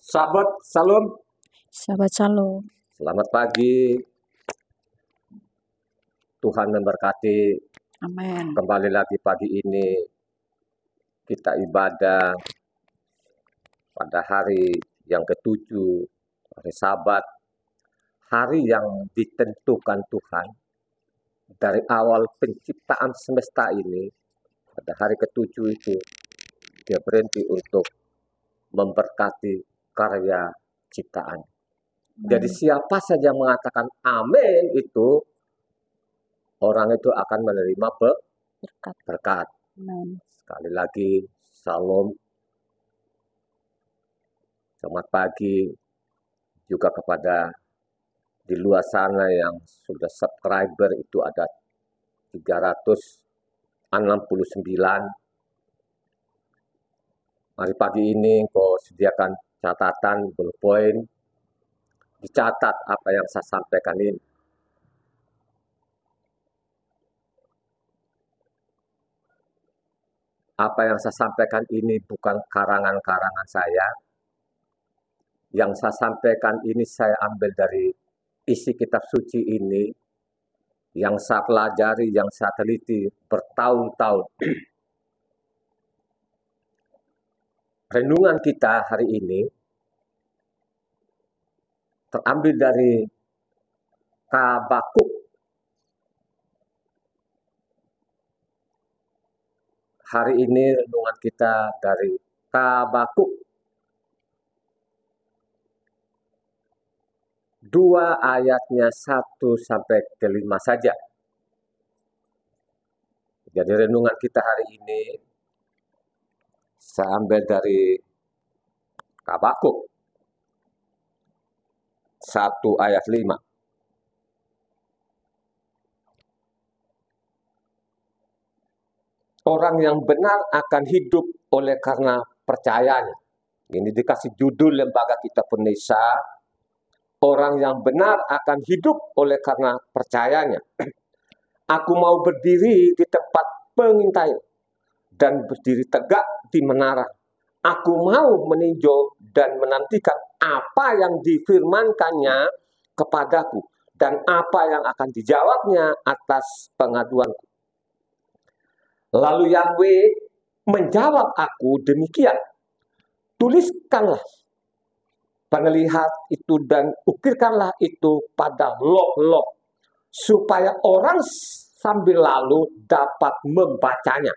Sahabat Salam, Sahabat Shalom, selamat pagi. Tuhan memberkati. amin. Kembali lagi pagi ini kita ibadah pada hari yang ketujuh, hari Sabat, hari yang ditentukan Tuhan dari awal penciptaan semesta ini. Pada hari ketujuh itu dia berhenti untuk memberkati karya ciptaan. Jadi siapa saja mengatakan amin itu, orang itu akan menerima berkat. Amin. Sekali lagi, salam. Selamat pagi juga kepada di luar sana yang sudah subscriber itu ada 369. Hari pagi ini kau sediakan catatan, ballpoint, dicatat apa yang saya sampaikan ini. Apa yang saya sampaikan ini bukan karangan-karangan saya. Yang saya sampaikan ini saya ambil dari isi kitab suci ini, yang saya pelajari, yang saya teliti bertahun-tahun. Renungan kita hari ini terambil dari Habakuk. Hari ini renungan kita dari Habakuk 2 ayatnya 1 sampai ke 5 saja. Jadi renungan kita hari ini saya ambil dari Habakuk 1 ayat 5. Orang yang benar akan hidup oleh karena percayanya. Ini dikasih judul lembaga kita Indonesia. Orang yang benar akan hidup oleh karena percayanya. Aku mau berdiri di tempat pengintaian dan berdiri tegak di menara. Aku mau meninjau dan menantikan apa yang difirmankannya kepadaku dan apa yang akan dijawabnya atas pengaduanku. Lalu Yahweh menjawab aku demikian, tuliskanlah, penglihat itu dan ukirkanlah itu pada loh-loh, supaya orang sambil lalu dapat membacanya.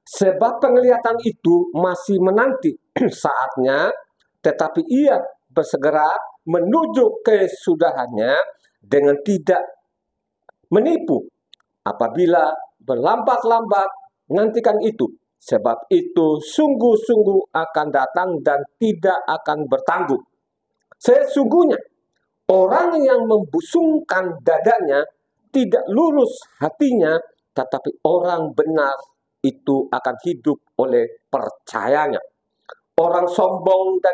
Sebab penglihatan itu masih menanti saatnya, tetapi ia bersegera menuju kesudahannya dengan tidak menipu. Apabila berlambat-lambat, nantikan itu. Sebab itu sungguh-sungguh akan datang dan tidak akan bertanggung. Sesungguhnya, orang yang membusungkan dadanya tidak lurus hatinya, tetapi orang benar itu akan hidup oleh percayanya. Orang sombong dan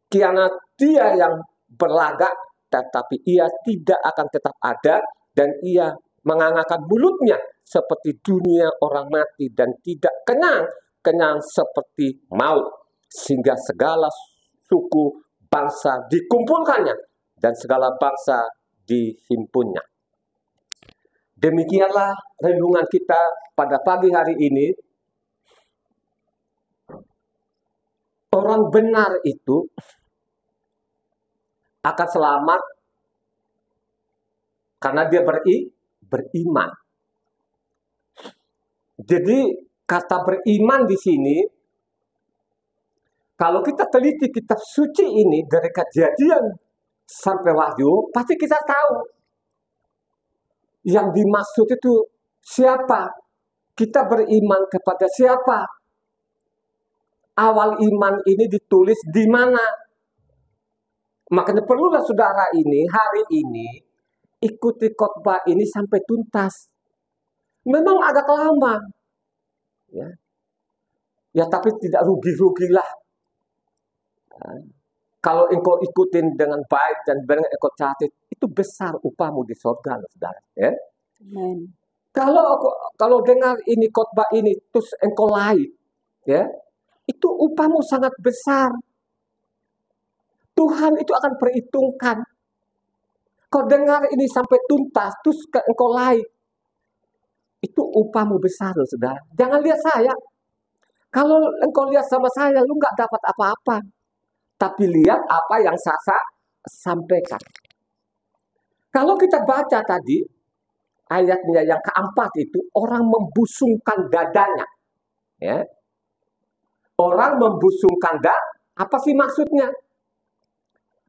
kianat dia yang berlagak, tetapi ia tidak akan tetap ada, dan ia mengangkat mulutnya seperti dunia orang mati dan tidak kenyang seperti maut, sehingga segala suku bangsa dikumpulkannya dan segala bangsa dihimpunnya. Demikianlah renungan kita pada pagi hari ini. Orang benar itu akan selamat karena dia beriman. Jadi kata beriman di sini, kalau kita teliti kitab suci ini dari Kejadian sampai Wahyu, pasti kita tahu yang dimaksud itu siapa. Kita beriman kepada siapa. Awal iman ini ditulis di mana. Makanya perlulah saudara ini hari ini ikuti khotbah ini sampai tuntas. Memang agak lama, ya tapi tidak rugi-rugilah. Kalau engkau ikutin dengan baik dan benar engkau catat, itu besar upahmu di surga, saudara. Ya? Amen. Kalau dengar ini khotbah ini terus engkau lain, ya, itu upahmu sangat besar. Tuhan itu akan perhitungkan. Kau dengar ini sampai tuntas, terus engkau lain. Itu upahmu besar loh, saudara. Jangan lihat saya. Kalau engkau lihat sama saya, lu nggak dapat apa-apa. Tapi lihat apa yang saya sampaikan. Kalau kita baca tadi, ayatnya yang keempat itu, orang membusungkan dadanya. Ya. Orang membusungkan apa sih maksudnya?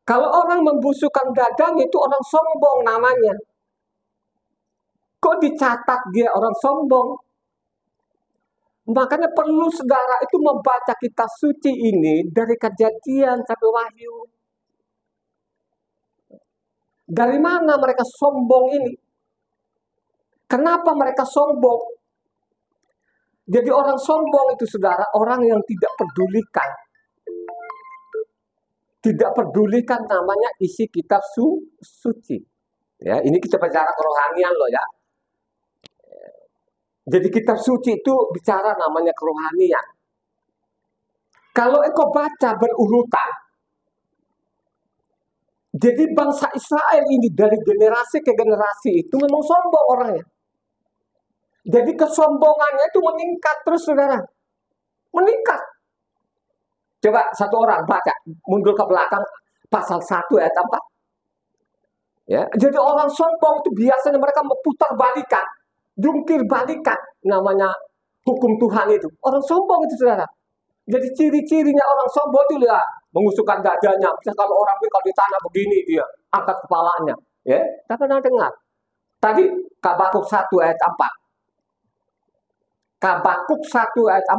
Kalau orang membusungkan dadanya itu orang sombong namanya. Kok dicatat dia orang sombong? Makanya perlu saudara itu membaca kitab suci ini dari Kejadian sampai Wahyu. Dari mana mereka sombong ini? Kenapa mereka sombong? Jadi orang sombong itu saudara, orang yang tidak pedulikan. Tidak pedulikan namanya isi kitab suci. Ya, ini kita bicara kerohanian loh ya. Jadi kitab suci itu bicara namanya kerohanian. Kalau engkau baca berurutan, jadi bangsa Israel ini dari generasi ke generasi itu memang sombong orangnya. Jadi kesombongannya itu meningkat terus saudara. Meningkat. Coba satu orang baca, mundur ke belakang pasal 1 ayat 4. Ya, jadi orang sombong itu biasanya mereka memutar balikan, jungkir balikan namanya hukum Tuhan itu. Orang sombong itu saudara. Jadi ciri-cirinya orang sombong itu lihat mengusukkan dadanya. Misalnya kalau orang kalau di tanah begini dia angkat kepalanya. Ya, tak pernah dengar. Tadi Habakuk 1 ayat 4. Habakuk 1 ayat 4.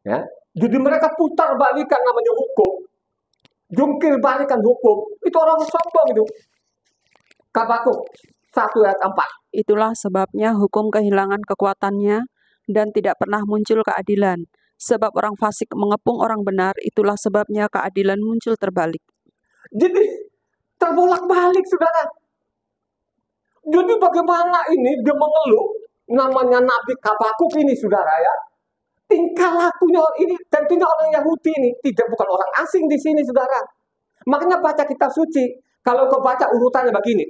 Ya. Jadi mereka putar balikan namanya hukum. Jungkir balikan hukum. Itu orang sombong itu. Habakuk 1 ayat 4. Itulah sebabnya hukum kehilangan kekuatannya dan tidak pernah muncul keadilan. Sebab orang fasik mengepung orang benar, itulah sebabnya keadilan muncul terbalik. Jadi terbolak-balik saudara. Jadi bagaimana ini dia mengeluh namanya Nabi Habakuk ini saudara ya. Tingkah lakunya ini tentunya orang Yahudi ini, bukan orang asing di sini saudara. Makanya baca kitab suci. Kalau kau baca urutannya begini.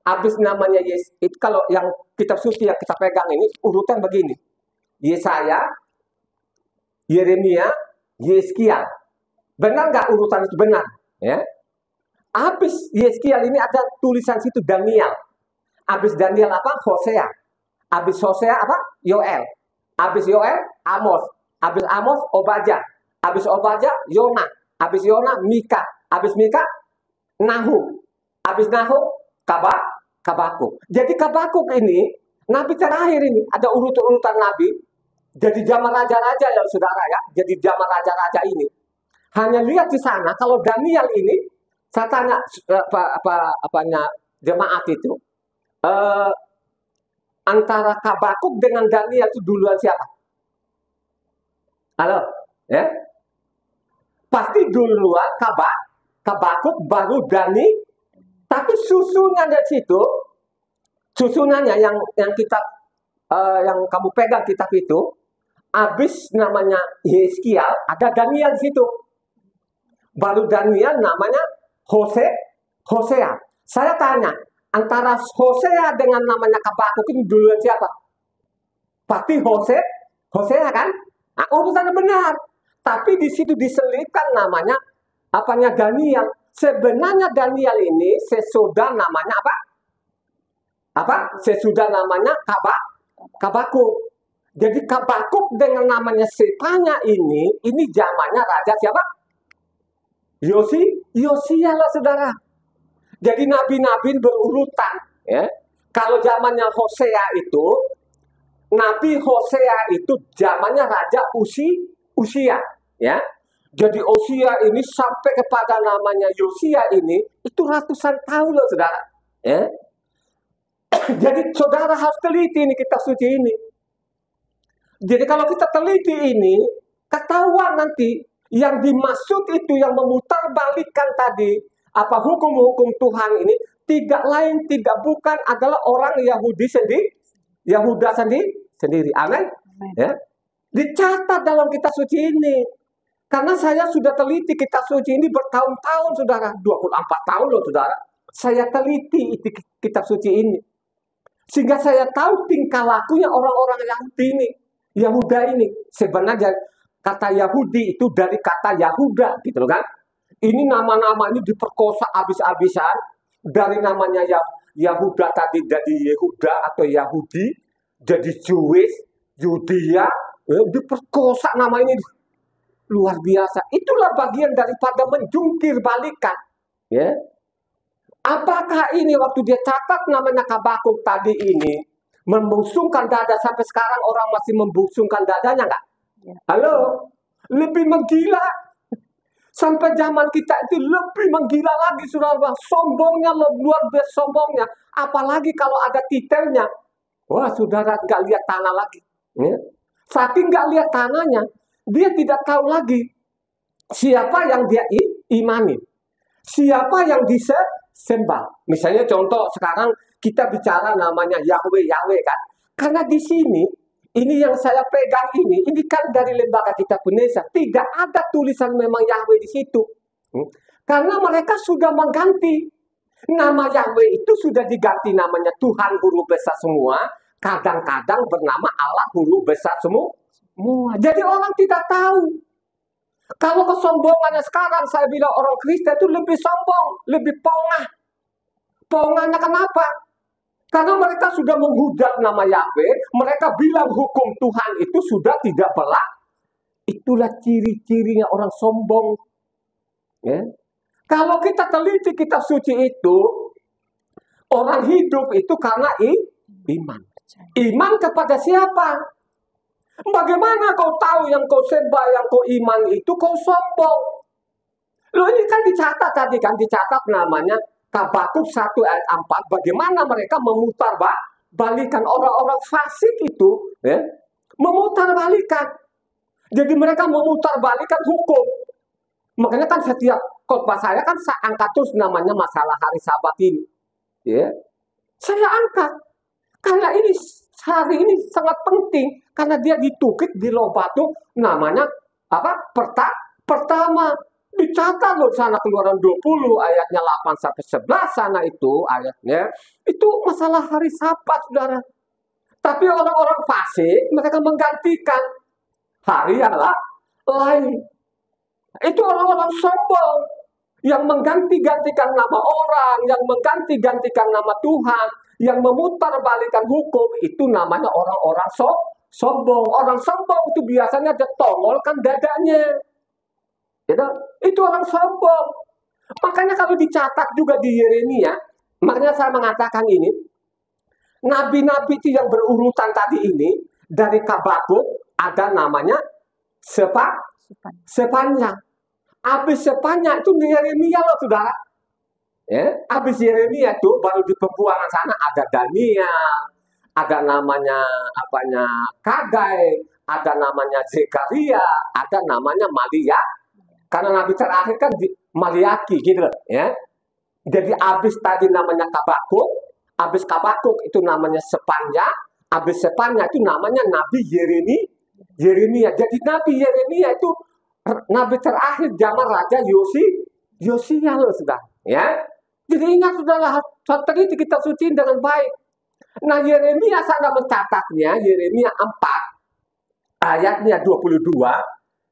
Habis namanya itu kalau yang kitab suci yang kita pegang ini urutan begini. Yesaya, Yeremia, Yeskiel. Benar nggak urutan itu benar? Ya. Habis Yeskiel ini ada tulisan situ Daniel. Habis Daniel apa? Hosea. Habis Hosea apa? Yoel. Habis Yoel, Amos. Habis Amos, Obadya. Habis Obadya, Yona. Habis Yona, Mika. Habis Mika, Nahum. Habis Nahum, Habakuk. Jadi Habakuk ini, nabi terakhir ini, ada urutan-urutan nabi. Jadi zaman raja-raja ya saudara ya. Jadi zaman raja-raja ini. Hanya lihat di sana, kalau Daniel ini, saya tanya apanya jemaat itu. Antara Habakuk dengan Daniel itu duluan siapa? Halo, ya? Pasti duluan Habakuk baru Dani. Tapi susunannya dari situ, susunannya yang kita yang kamu pegang kitab itu, habis namanya Yeskiel, ada Daniel di situ. Baru Daniel namanya Hosea. Saya tanya, antara Hosea dengan namanya Habakuk ini duluan siapa? Pasti Hosea kan? Nah, urutannya benar. Tapi di situ diselipkan namanya apanya Daniel. Sebenarnya Daniel ini sesudah namanya apa? Sesudah namanya Habakuk. Jadi Habakuk dengan namanya Sefanya ini zamannya raja siapa? Yosia lah saudara. Jadi nabi-nabi berurutan. Ya. Kalau zamannya Hosea itu, Nabi Hosea itu zamannya Raja Usia. Ya. Jadi Usia ini sampai kepada namanya Yosia ini, itu ratusan tahun loh saudara. Ya. Jadi saudara harus teliti ini kitab suci ini. Jadi kalau kita teliti ini, ketahuan nanti yang dimaksud itu yang memutarbalikkan tadi, apa hukum-hukum Tuhan ini tidak lain tidak bukan adalah orang Yahudi sendiri, Yahuda sendiri. Amin. Ya. Dicatat dalam kitab suci ini. Karena saya sudah teliti kitab suci ini bertahun-tahun, saudara. 24 tahun loh, saudara. Saya teliti kitab suci ini. Sehingga saya tahu tingkah lakunya orang-orang Yahudi ini. Yahuda ini. Sebenarnya kata Yahudi itu dari kata Yahuda, gitu kan. Ini nama-nama ini diperkosa habis-habisan. Dari namanya Yahuda tadi jadi Yehuda atau Yahudi. Jadi Jewish, Yudea. Diperkosa nama ini. Luar biasa. Itulah bagian daripada menjungkir balikan. Ya. Apakah ini waktu dia catat namanya Habakuk tadi ini membusungkan dada, sampai sekarang orang masih membusungkan dadanya nggak? Ya. Halo? Lebih menggila. Sampai zaman kita itu lebih menggila lagi, saudara. Sombongnya luar biasa sombongnya. Apalagi kalau ada titelnya. Wah, saudara nggak lihat tanah lagi. Ya. Saking nggak lihat tanahnya, dia tidak tahu lagi siapa yang dia imani, siapa yang disembah. Misalnya contoh sekarang kita bicara namanya Yahweh kan. Karena di sini, ini yang saya pegang ini kan dari lembaga kitab Indonesia. Tidak ada tulisan memang Yahweh di situ. Karena mereka sudah mengganti. Nama Yahweh itu sudah diganti namanya Tuhan huruf besar semua. Kadang-kadang bernama Allah huruf besar semua. Jadi orang tidak tahu. Kalau kesombongannya sekarang, saya bilang orang Kristen itu lebih sombong, lebih pongah. Pongahnya kenapa? Karena mereka sudah menghujat nama Yahweh, mereka bilang hukum Tuhan itu sudah tidak berlaku. Itulah ciri-cirinya orang sombong. Ya. Kalau kita teliti kitab suci itu, orang hidup itu karena iman. Iman kepada siapa? Bagaimana kau tahu yang kau sembah, yang kau iman itu kau sombong? Loh, ini kan dicatat tadi kan, dicatat namanya Habakuk 1 ayat 4. Bagaimana mereka memutar balikan orang-orang fasik itu, ya, memutar balikan. Jadi mereka memutar balikan hukum. Makanya kan setiap khotbah saya kan saya angkat terus namanya masalah hari Sabat ini. Ya. Saya angkat. Karena ini hari ini sangat penting. Karena dia ditukik di Lobatu namanya apa? Pertama. Dicatat loh sana Keluaran 20 ayatnya 8 sampai 11 sana itu ayatnya. Itu masalah hari Sabat, saudara. Tapi orang-orang fasik mereka menggantikan hari yang lain. Itu orang-orang sombong yang mengganti-gantikan nama orang, yang mengganti-gantikan nama Tuhan, yang memutar-balikan hukum, itu namanya orang-orang sombong. Orang sombong itu biasanya ada tongol kan dadanya. Gitu? Itu orang sombong. Makanya kalau dicatat juga di Yeremia, makanya saya mengatakan ini, nabi-nabi itu yang berurutan tadi ini, dari Habakuk ada namanya Sepanya. Habis Sepanya itu di Yeremia loh, saudara. Ya, habis Yeremia itu baru di pembuangan sana ada Daniel, ada namanya Kagai, ada namanya Zekaria, ada namanya Malia. Karena nabi terakhir kan Maliaki gitu loh, ya. Jadi habis tadi namanya Habakuk, habis Habakuk itu namanya Sepanya, habis Sepanya itu namanya Nabi Yeremia. Jadi Nabi Yeremia itu nabi terakhir zaman Raja Yosia loh, sudah, ya. Jadi ingat sudahlah, tadi kita suci dengan baik. Nah, Yeremia sana mencatatnya, Yeremia 4 ayatnya 22,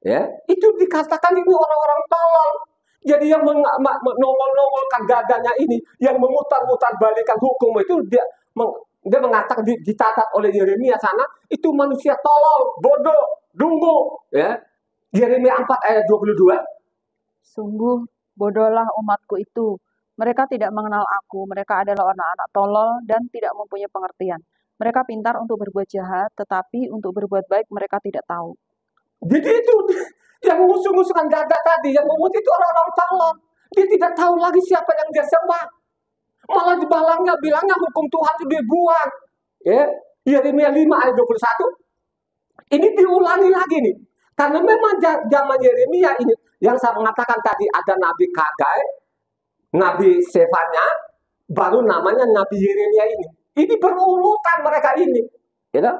ya. Itu dikatakan ini orang-orang tolol. Jadi yang nongol-nongolkan dadanya ini, yang memutar-mutar balikan hukum itu dia mengatakan dicatat oleh Yeremia sana, itu manusia tolol, bodoh, dungu, ya. Yeremia 4 ayat 22. Sungguh bodohlah umatku itu. Mereka tidak mengenal aku. Mereka adalah anak-anak tolol dan tidak mempunyai pengertian. Mereka pintar untuk berbuat jahat, tetapi untuk berbuat baik mereka tidak tahu. Jadi itu yang ngusung-ngusungkan dada tadi, yang memut itu orang-orang tolol. Dia tidak tahu lagi siapa yang dia sembah. Malah di balangnya bilangnya hukum Tuhan itu dibuang. Ya, Yeremia 5 ayat 21. Ini diulangi lagi nih. Karena memang zaman Yeremia ini, yang saya mengatakan tadi ada Nabi Kagai, Nabi Sefanya, baru namanya Nabi Yeremia ini. Ini berurutan mereka ini. Gitu?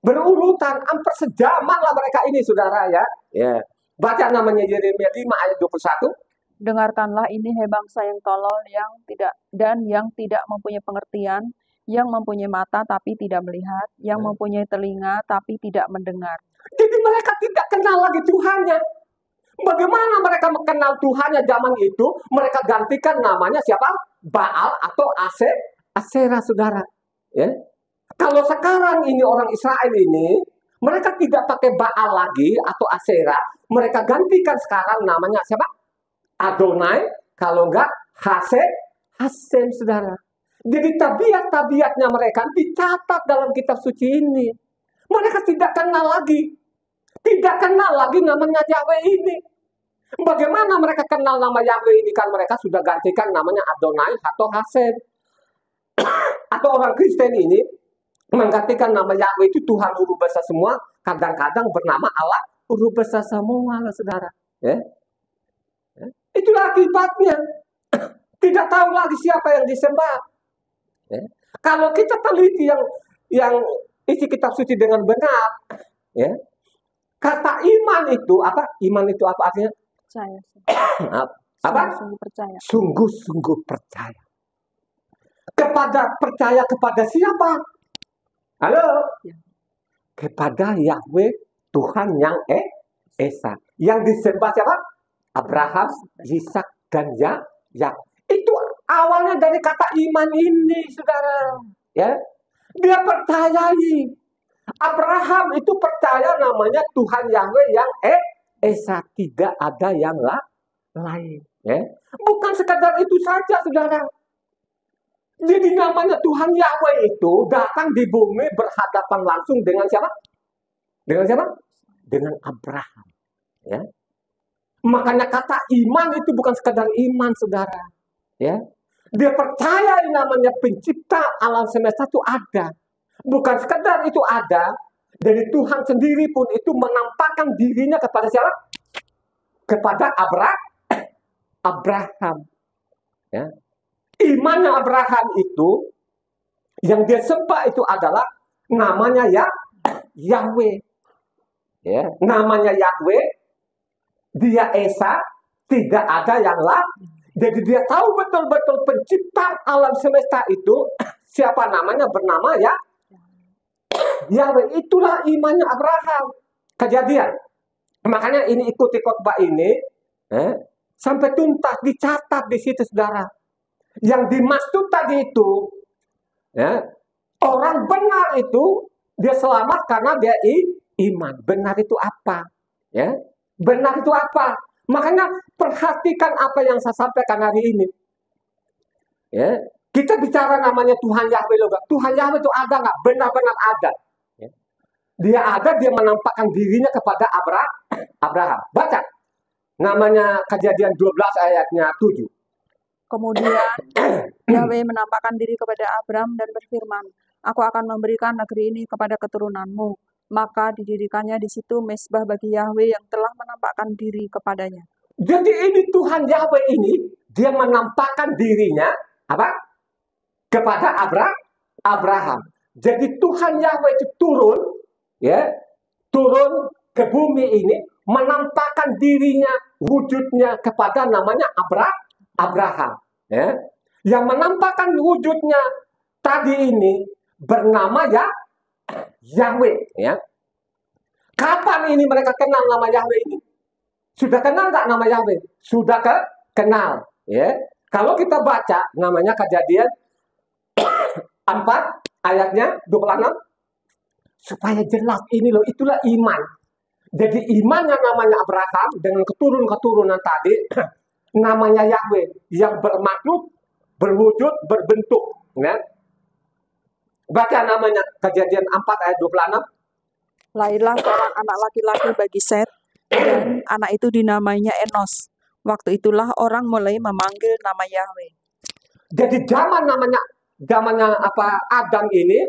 Berurutan, hampir sejaman lah mereka ini, saudara ya. Ya. Baca namanya Yeremia 5 ayat 21. Dengarkanlah ini, hai bangsa yang tolol, yang tidak mempunyai pengertian, yang mempunyai mata tapi tidak melihat, yang mempunyai telinga tapi tidak mendengar. Jadi mereka tidak kenal lagi Tuhannya. Bagaimana mereka mengenal Tuhannya zaman itu? Mereka gantikan namanya siapa? Baal atau Asera, saudara. Ya. Kalau sekarang ini orang Israel ini, mereka tidak pakai Baal lagi atau Asera, mereka gantikan sekarang namanya siapa? Adonai, kalau enggak Hasem, saudara. Jadi tabiat-tabiatnya mereka dicatat dalam kitab suci ini. Mereka tidak kenal lagi. Tidak kenal lagi namanya Yahweh ini. Bagaimana mereka kenal nama Yahweh ini? Kan mereka sudah gantikan namanya Adonai atau Hasem. Atau orang Kristen ini menggantikan nama Yahweh itu Tuhan huruf besar semua, kadang-kadang bernama Allah huruf besar semua, saudara. Ya? Itulah akibatnya. Tidak tahu lagi siapa yang disembah. Ya? Kalau kita teliti yang isi kitab suci dengan benar, ya, kata iman itu apa? Iman itu apa artinya? Percaya. Apa? Sungguh percaya. Sungguh-sungguh percaya. Percaya kepada siapa? Halo? Ya. Kepada Yahweh Tuhan yang Esa. Yang disembah siapa? Abraham, Ishak, dan Yakub. Itu awalnya dari kata iman ini, saudara. Ya, dia percayai. Abraham itu percaya namanya Tuhan Yahweh yang Esa, tidak ada yang lain. Ya. Bukan sekadar itu saja, saudara. Jadi namanya Tuhan Yahweh itu datang di bumi berhadapan langsung dengan siapa? Dengan siapa? Dengan Abraham. Ya. Makanya kata iman itu bukan sekadar iman, saudara. Ya, dia percaya namanya pencipta alam semesta itu ada. Bukan sekadar itu ada, dari Tuhan sendiri pun itu menampakkan dirinya kepada siapa? Kepada Abraham. Ya. Imannya Abraham itu yang dia sembah itu adalah namanya Yahweh. Ya, namanya Yahweh. Dia Esa, tidak ada yang lain. Jadi dia tahu betul-betul pencipta alam semesta itu siapa namanya, bernama Yahweh. Itulah imannya Abraham. Kejadian. Makanya ini ikuti khotbah ini sampai tuntas, dicatat di situ, saudara. Yang dimaksud tadi itu orang benar itu dia selamat karena dia iman. Benar itu apa? Ya. Benar itu apa? Makanya perhatikan apa yang saya sampaikan hari ini. Ya, kita bicara namanya Tuhan Yahweh loh. Tuhan Yahweh itu ada nggak? Benar-benar ada. Ya. Dia ada, dia menampakkan dirinya kepada Abraham. Baca. Namanya Kejadian 12 ayatnya 7. Kemudian Yahweh menampakkan diri kepada Abram dan berfirman, Aku akan memberikan negeri ini kepada keturunanmu. Maka didirikannya di situ mezbah bagi Yahweh yang telah menampakkan diri kepadanya. Jadi ini Tuhan Yahweh ini, dia menampakkan dirinya apa? Kepada Abraham. Jadi Tuhan Yahweh itu turun ke bumi ini, menampakkan dirinya, wujudnya kepada namanya Abraham. Ya. Yang menampakkan wujudnya tadi ini bernama Yahweh, ya. Kapan ini mereka kenal nama Yahweh ini? Sudah kenal nggak nama Yahweh? Sudah kenal, ya. Kalau kita baca namanya Kejadian 4 ayatnya 26, supaya jelas ini loh, itulah iman. Jadi imannya namanya Abraham dengan keturunan tadi namanya Yahweh yang bermaksud, berwujud, berbentuk, ya. Baca namanya Kejadian 4 ayat 26. Lahirlah seorang anak laki-laki bagi Set, dan anak itu dinamainya Enos. Waktu itulah orang mulai memanggil nama Yahweh. Jadi zamannya Adam ini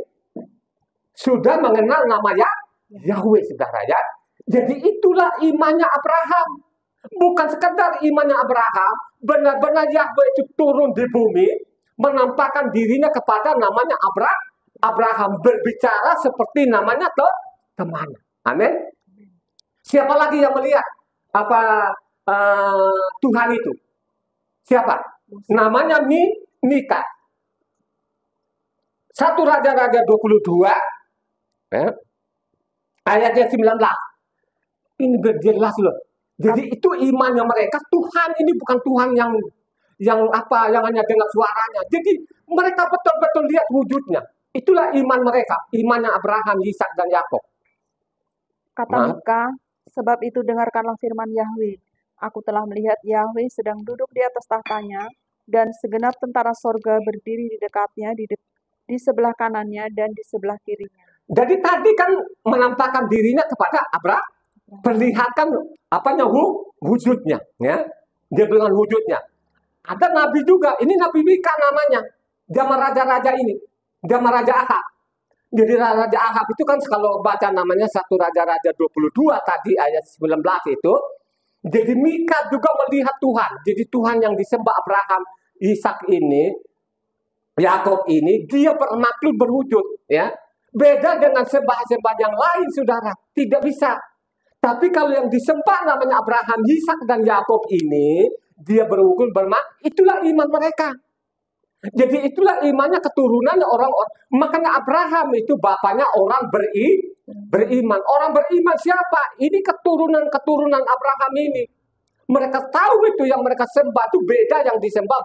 sudah mengenal nama Yahweh, saudara ya. Jadi itulah imannya Abraham. Bukan sekedar imannya Abraham, benar-benar Yahweh itu turun di bumi, menampakkan dirinya kepada namanya Abraham, berbicara seperti namanya kemana. Amin. Siapa lagi yang melihat apa Tuhan itu? Siapa? Namanya Mika. 1 Raja-Raja 22 ya, ayatnya 19. Ini berjelas loh. Jadi itu imannya mereka, Tuhan ini bukan Tuhan yang hanya dengar suaranya. Jadi mereka betul-betul lihat wujudnya. Itulah iman mereka, imannya Abraham, Ishak dan Yakub. Kata Mika, sebab itu dengarkanlah firman Yahweh. Aku telah melihat Yahweh sedang duduk di atas tahtanya, dan segenap tentara sorga berdiri di dekatnya, di sebelah kanannya dan di sebelah kirinya. Jadi tadi kan menampakkan dirinya kepada Abraham, perlihatkan wujudnya, ya. Dia bilang wujudnya. Ada nabi juga, ini Nabi Mika namanya, zaman raja-raja ini, zaman Raja Ahab. Jadi Raja Ahab itu kan kalau baca namanya 1 Raja-Raja 22 tadi ayat 19 itu. Jadi Mika juga melihat Tuhan. Jadi Tuhan yang disembah Abraham, Ishak ini, Yakub ini, dia bermaklum berwujud, ya. Beda dengan sembah-sembah yang lain, saudara. Tidak bisa. Tapi kalau yang disembah namanya Abraham, Ishak dan Yakub ini, dia berwujud bermaklum. Itulah iman mereka. Jadi itulah imannya keturunannya orang-orang. Makanya Abraham itu bapaknya orang beriman. Orang beriman siapa? Ini keturunan Abraham ini. Mereka tahu itu yang mereka sembah itu beda yang disembah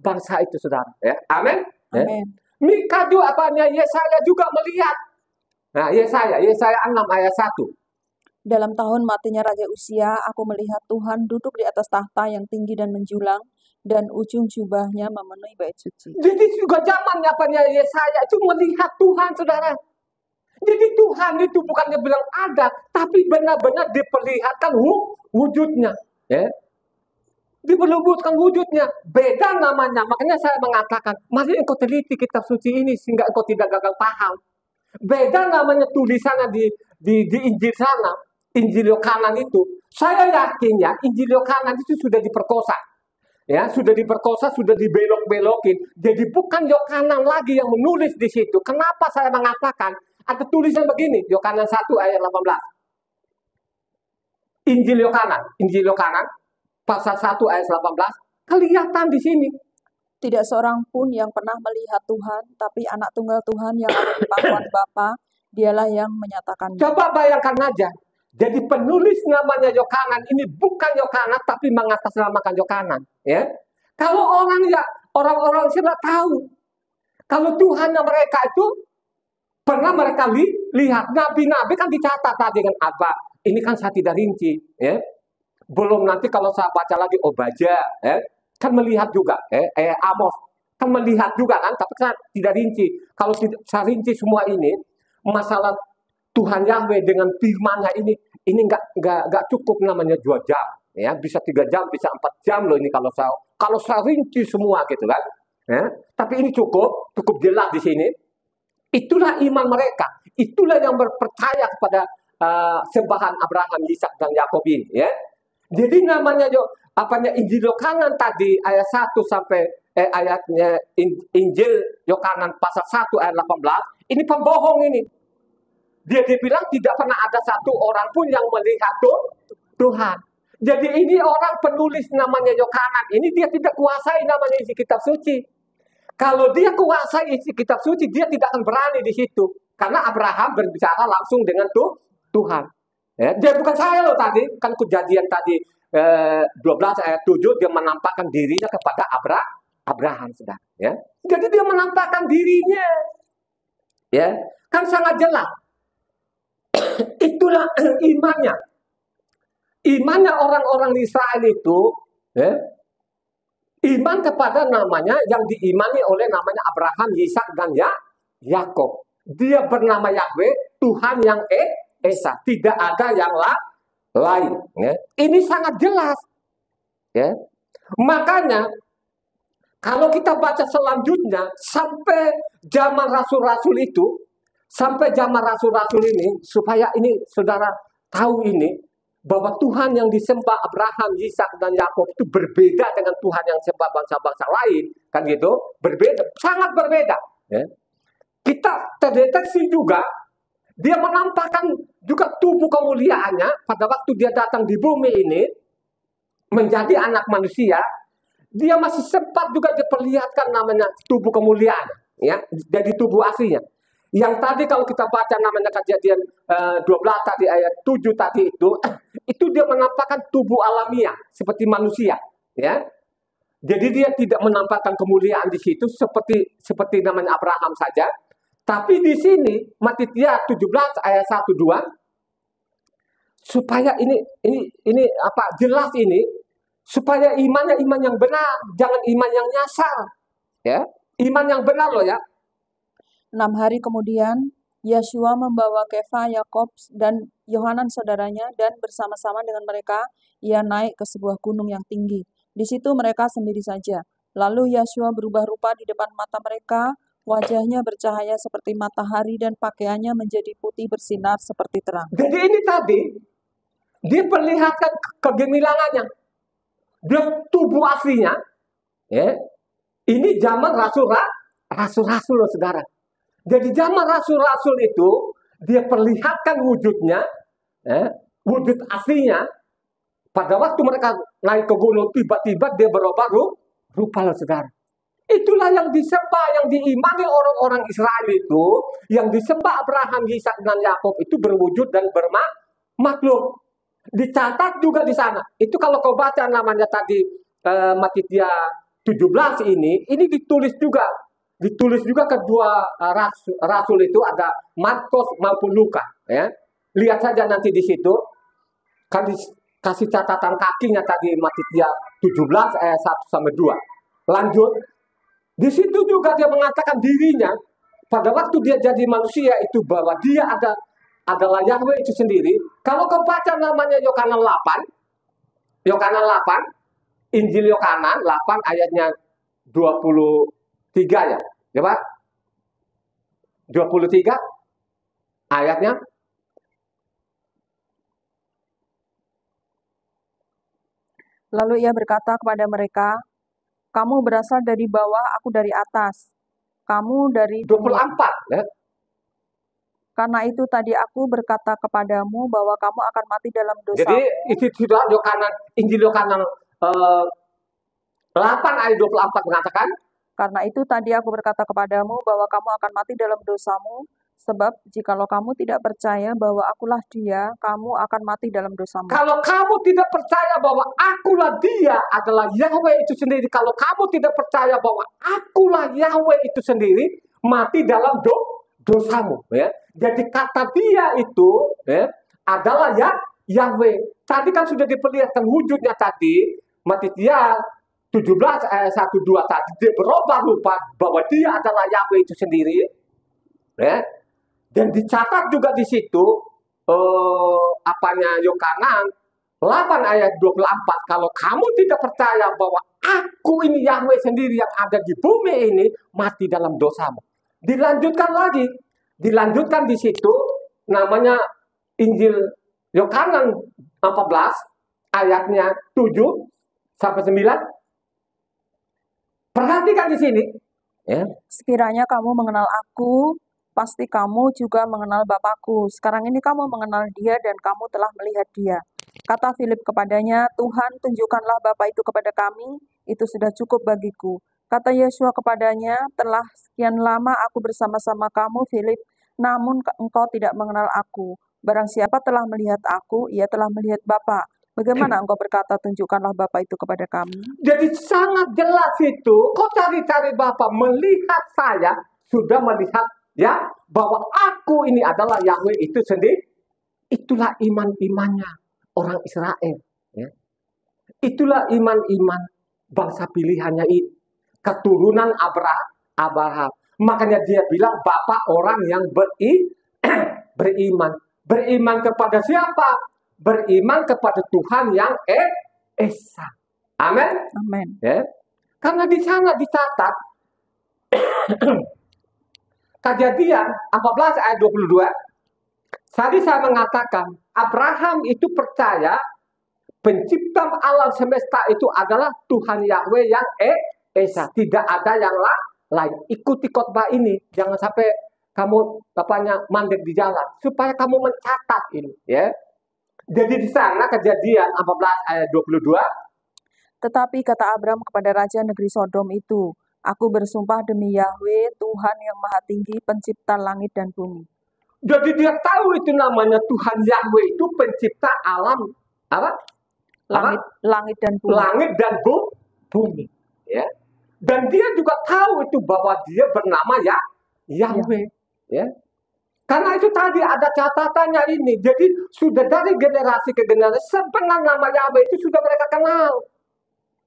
bangsa itu, saudara. Ya, amin. Amin. Mika juga Yesaya juga melihat. Nah, Yesaya 6 ayat 1. Dalam tahun matinya Raja Usia, aku melihat Tuhan duduk di atas tahta yang tinggi dan menjulang, dan ujung jubahnya memenuhi bait suci. Jadi juga zamannya Yesaya itu melihat Tuhan, saudara. Jadi Tuhan itu bukannya bilang ada, tapi benar-benar diperlihatkan wujudnya. Ya. Diperlihatkan wujudnya. Beda namanya. Makanya saya mengatakan, mari engkau teliti kitab suci ini sehingga engkau tidak gagal paham. Beda namanya tulisannya di Injil sana, Injil Yohanan itu. Saya yakin ya, Injil Yohanan itu sudah diperkosa. Ya, sudah diperkosa, sudah dibelok-belokin. Jadi bukan Yohanan lagi yang menulis di situ. Kenapa saya mengatakan ada tulisan begini, Yohanan 1 ayat 18. Injil Yohanan pasal 1 ayat 18 kelihatan di sini. Tidak seorang pun yang pernah melihat Tuhan, tapi anak tunggal Tuhan yang ada di pangkuan Bapa, dialah yang menyatakannya. Coba bayangkan aja. Jadi penulis namanya Yohanan ini bukan Yohanan tapi mengatasnamakan Yohanan, ya. Kalau orang-orang sudah tahu kalau Tuhan yang mereka itu pernah mereka lihat, nabi-nabi kan dicatat tadi kan apa? Ini kan saya tidak rinci, ya. Belum nanti kalau saya baca lagi Obadya, ya, kan melihat juga, Amos kan melihat juga kan, tapi kan tidak rinci. Kalau saya rinci semua ini, masalah Tuhan Yahweh dengan firman-Nya ini nggak cukup namanya 2 jam, ya, bisa 3 jam, bisa 4 jam loh ini kalau saya rinci semua gitu kan, ya. Tapi ini cukup jelas di sini. Itulah iman mereka, itulah yang berpercaya kepada sembahan Abraham, Ishak dan Yakub ini, ya. Jadi namanya Injil Yohanan tadi ayat 1 sampai ayatnya Injil Yohanan pasal 1 ayat 18 ini pembohong ini. Dia bilang tidak pernah ada satu orang pun yang melihat Tuhan. Jadi ini orang penulis namanya Yohanan ini dia tidak kuasai namanya isi kitab suci. Kalau dia kuasai isi kitab suci dia tidak akan berani di situ karena Abraham berbicara langsung dengan Tuhan. Ya, dia bukan saya loh tadi kan Kejadian tadi 12 ayat 7 dia menampakkan dirinya kepada Abraham, saudara. Ya, jadi dia menampakkan dirinya, ya kan sangat jelas. Itulah imannya orang-orang Israel itu, ya, iman kepada namanya yang diimani oleh namanya Abraham, Ishak dan Yakub. Dia bernama Yahweh, Tuhan yang Esa, tidak ada yang lain. Ya. Ini sangat jelas. Ya. Makanya kalau kita baca selanjutnya sampai zaman rasul-rasul itu, sampai zaman rasul-rasul ini, supaya ini saudara tahu ini bahwa Tuhan yang disembah Abraham, Ishak dan Yakub itu berbeda dengan Tuhan yang disembah bangsa-bangsa lain, kan gitu? Berbeda, sangat berbeda. Ya. Kita terdeteksi juga Dia menampakkan juga tubuh kemuliaannya pada waktu dia datang di bumi ini menjadi anak manusia. Dia masih sempat juga diperlihatkan namanya tubuh kemuliaan, ya, jadi tubuh aslinya. Yang tadi kalau kita baca namanya Kejadian 12 tadi ayat 7 tadi itu dia menampakkan tubuh alamiah seperti manusia, ya. Jadi dia tidak menampakkan kemuliaan di situ seperti namanya Abraham saja. Tapi di sini Matitia 17 ayat 1 2 supaya ini apa jelas ini supaya imannya iman yang benar, jangan iman yang nyasar, ya. Iman yang benar loh, ya. 6 hari kemudian, Yeshua membawa Kefa, Yakob, dan Yohanan saudaranya, dan bersama-sama dengan mereka, ia naik ke sebuah gunung yang tinggi. Di situ mereka sendiri saja. Lalu Yeshua berubah rupa di depan mata mereka, wajahnya bercahaya seperti matahari, dan pakaiannya menjadi putih bersinar seperti terang. Jadi ini tadi, diperlihatkan kegemilangannya. Dia tubuh aslinya, ya. Ini zaman rasul-rasul loh, saudara. Jadi zaman rasul-rasul itu dia perlihatkan wujudnya, wujud aslinya. Pada waktu mereka naik ke gunung, tiba-tiba dia berubah rupa loh, saudara. Itulah yang disembah, yang diimani orang-orang Israel itu, yang disembah Abraham, Ishak dan Yakub itu berwujud dan bermakhluk. Dicatat juga di sana. Itu kalau kau baca namanya tadi Matitia 17 ini ditulis juga kedua rasul itu ada Markus maupun Lukas, ya. Lihat saja nanti di situ kan kasih catatan kakinya tadi Matitia 17 ayat 1 sampai 2. Lanjut. Di situ juga dia mengatakan dirinya pada waktu dia jadi manusia itu bahwa dia adalah Yahweh itu sendiri. Kalau kau baca namanya Yohanan 8, Injil Yohanan 8 ayatnya 23 ya. Coba. 23 ayatnya. Lalu ia berkata kepada mereka, kamu berasal dari bawah, aku dari atas. Kamu dari 24 ya. Karena itu tadi aku berkata kepadamu bahwa kamu akan mati dalam dosa. Jadi itu sudah Injil Yohanan 8 ayat 24 mengatakan, karena itu tadi aku berkata kepadamu bahwa kamu akan mati dalam dosamu, sebab jikalau kamu tidak percaya bahwa akulah dia, kamu akan mati dalam dosamu. Kalau kamu tidak percaya bahwa akulah dia adalah Yahweh itu sendiri, kalau kamu tidak percaya bahwa akulah Yahweh itu sendiri, mati dalam dosamu, ya. Jadi kata dia itu, ya, adalah Yahweh. Tadi kan sudah diperlihatkan wujudnya tadi, Matitia 17 ayat 1 2 tadi dia berubah rupa bahwa dia adalah Yahweh itu sendiri, ya. Dan dicatat juga di situ Yohanan 8 ayat 24, kalau kamu tidak percaya bahwa aku ini Yahweh sendiri yang ada di bumi ini, mati dalam dosamu. Dilanjutkan di situ namanya Injil Yohanan 14 ayatnya 7 sampai 9. Perhatikan di sini, ya. Sekiranya kamu mengenal aku, pasti kamu juga mengenal Bapakku. Sekarang ini kamu mengenal dia dan kamu telah melihat dia. Kata Filip kepadanya, Tuhan, tunjukkanlah Bapa itu kepada kami, itu sudah cukup bagiku. Kata Yeshua kepadanya, telah sekian lama aku bersama-sama kamu, Filip, namun engkau tidak mengenal aku. Barang siapa telah melihat aku, ia telah melihat Bapa. Bagaimana engkau berkata, tunjukkanlah Bapa itu kepada kami? Jadi sangat jelas itu, kau cari-cari Bapa, melihat saya, sudah melihat ya bahwa aku ini adalah Yahweh itu sendiri. Itulah iman-imannya orang Israel, ya. Itulah iman-iman bangsa pilihannya ini, keturunan Abraham. Makanya dia bilang Bapak orang yang beriman. Beriman kepada siapa? Beriman kepada Tuhan yang Esa. Amin. Amin. Ya. Karena di sana dicatat Kejadian 14 ayat 22. Tadi saya mengatakan Abraham itu percaya pencipta alam semesta itu adalah Tuhan Yahweh yang Esa. Tidak ada yang lain. Ikuti khotbah ini. Jangan sampai kamu mandek di jalan, supaya kamu mencatat ini, ya. Jadi di sana Kejadian 14 ayat 22. Tetapi kata Abram kepada raja negeri Sodom itu, aku bersumpah demi Yahweh, Tuhan yang Maha Tinggi, pencipta langit dan bumi. Jadi dia tahu itu namanya Tuhan Yahweh itu pencipta alam apa? Langit dan bumi. Langit dan bumi, ya. Dan dia juga tahu itu bahwa dia bernama Yahweh, ya. Karena itu tadi ada catatannya ini. Jadi sudah dari generasi ke generasi sebenarnya nama Yahweh itu sudah mereka kenal.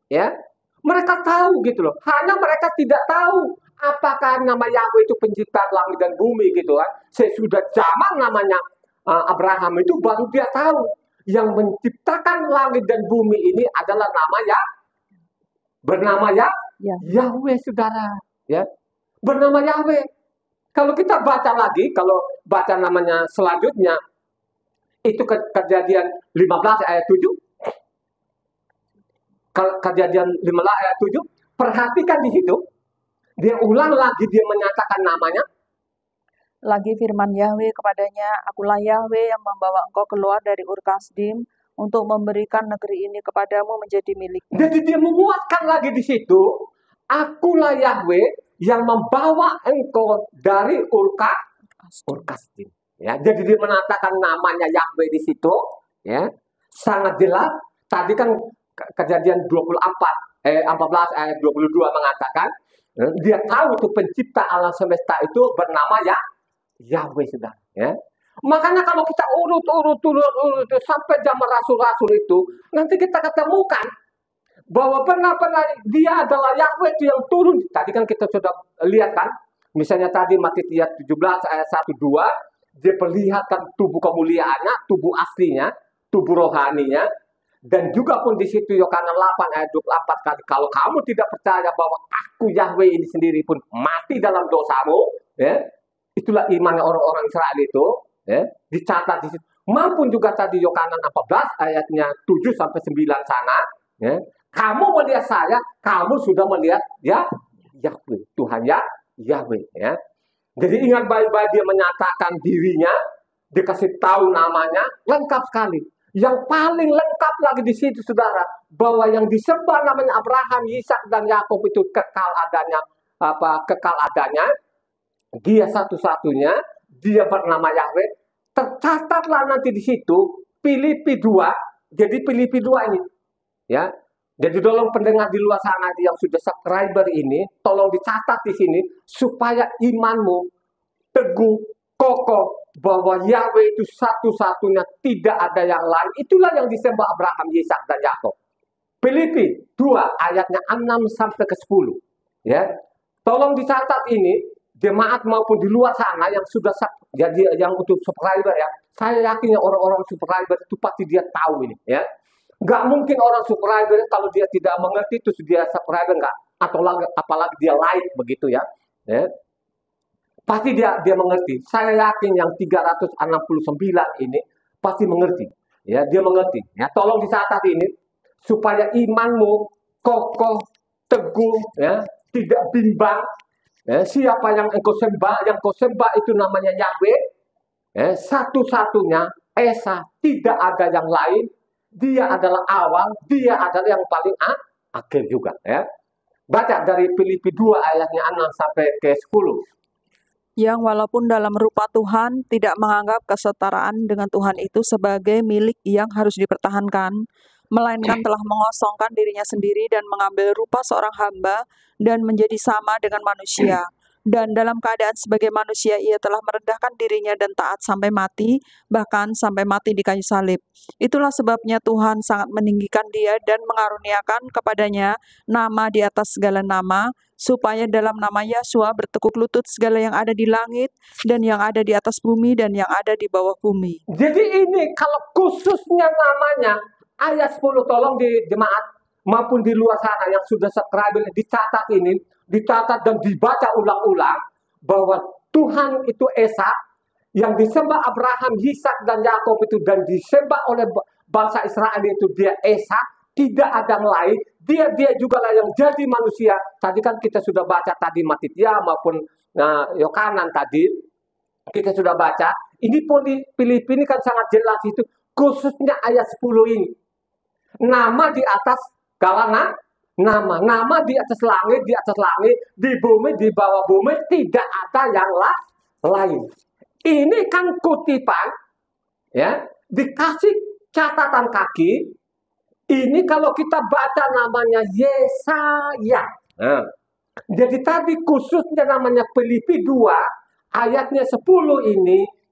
Ya. Mereka tahu gitu loh. Hanya mereka tidak tahu apakah nama Yahweh itu pencipta langit dan bumi gitu kan. Sesudah zaman namanya Abraham itu baru dia tahu yang menciptakan langit dan bumi ini adalah namanya bernama Yahweh, saudara, ya. Bernama Yahweh. Kalau kita baca lagi, kalau baca namanya selanjutnya, itu Kejadian 15 ayat 7. Kejadian 15 ayat 7, perhatikan di situ. Dia ulang lagi, dia menyatakan namanya. Lagi firman Yahweh kepadanya, akulah Yahweh yang membawa engkau keluar dari Ur Kasdim untuk memberikan negeri ini kepadamu menjadi milikmu. Jadi dia menguatkan lagi di situ, akulah Yahweh yang membawa engkau dari Ur Kasdim. Ya, jadi dia menatakan namanya Yahweh di situ, ya. Sangat jelas. Tadi kan Kejadian 14 ayat 22 mengatakan, dia tahu itu pencipta alam semesta itu bernama Yahweh, sudah, ya. Makanya kalau kita urut sampai zaman rasul-rasul itu, nanti kita ketemukan bahwa benar-benar dia adalah Yahweh itu yang turun. Tadi kan kita sudah lihat kan, misalnya tadi Matius 17 ayat 1-2, dia perlihatkan tubuh kemuliaannya, tubuh aslinya, tubuh rohaninya. Dan juga pun di situ Yohanes 8 ayat 24 kali, kalau kamu tidak percaya bahwa aku Yahweh ini sendiri pun mati dalam dosamu, ya, itulah imannya orang-orang Israel itu, ya, dicatat di situ. Maupun juga tadi Yohanes 14 ayatnya 7-9 sana, ya, kamu melihat saya, kamu sudah melihat Yahweh, Tuhan Yahweh, ya. Jadi ingat baik-baik, dia menyatakan dirinya, dikasih tahu namanya, lengkap sekali. Yang paling lengkap lagi di situ, saudara, bahwa yang disembah namanya Abraham, Ishak dan Yakub itu kekal adanya. Dia satu-satunya, dia bernama Yahweh. Tercatatlah nanti di situ Filipi 2. Jadi Filipi 2 ini, ya. Jadi tolong pendengar di luar sana yang sudah subscriber ini, tolong dicatat di sini supaya imanmu teguh, kokoh, bahwa Yahweh itu satu-satunya, tidak ada yang lain. Itulah yang disembah Abraham, Ishak dan Yakub. Filipi 2 ayatnya 6-10. Ya. Tolong dicatat ini, jemaat maupun di luar sana yang sudah jadi yang untuk subscriber, ya. Saya yakin orang-orang subscriber itu pasti dia tahu ini, ya. Nggak mungkin orang subscriber kalau dia tidak mengerti terus dia subscriber nggak, atau apalagi dia like begitu, ya. Ya. Pasti dia mengerti. Saya yakin yang 369 ini pasti mengerti. Ya, dia mengerti. Ya, tolong dicatat ini supaya imanmu kokoh, teguh, ya, tidak bimbang. Ya, siapa yang engkau sembah? Yang kau sembah itu namanya Yahweh. Ya, satu-satunya Esa, tidak ada yang lain. Dia adalah awal, dia adalah yang paling akhir juga. Ya. Baca dari Filipi 2 ayatnya 6-10. Yang walaupun dalam rupa Tuhan tidak menganggap kesetaraan dengan Tuhan itu sebagai milik yang harus dipertahankan, melainkan telah mengosongkan dirinya sendiri dan mengambil rupa seorang hamba dan menjadi sama dengan manusia. Dan dalam keadaan sebagai manusia ia telah merendahkan dirinya dan taat sampai mati, bahkan sampai mati di kayu salib. Itulah sebabnya Tuhan sangat meninggikan dia dan mengaruniakan kepadanya nama di atas segala nama, supaya dalam nama Yesua bertekuk lutut segala yang ada di langit dan yang ada di atas bumi dan yang ada di bawah bumi. Jadi ini kalau khususnya namanya ayat 10, tolong di jemaat maupun di luar sana yang sudah subscribe dicatat ini, dicatat dan dibaca ulang-ulang bahwa Tuhan itu Esa, yang disembah Abraham, Ishak dan Yakub itu dan disembah oleh bangsa Israel itu dia Esa, tidak ada yang lain. Dia juga lah yang jadi manusia. Tadi kan kita sudah baca tadi Matitia maupun Yohanan tadi, Kita sudah baca, ini Filipi ini kan sangat jelas itu, khususnya ayat 10 ini. Nama di atas galangan, nama di atas langit, di bumi, di bawah bumi, tidak ada yang lain. Ini kan kutipan, ya, dikasih catatan kaki. Ini kalau kita baca namanya Yesaya. Nah, jadi tadi khususnya namanya Filipi 2 ayatnya 10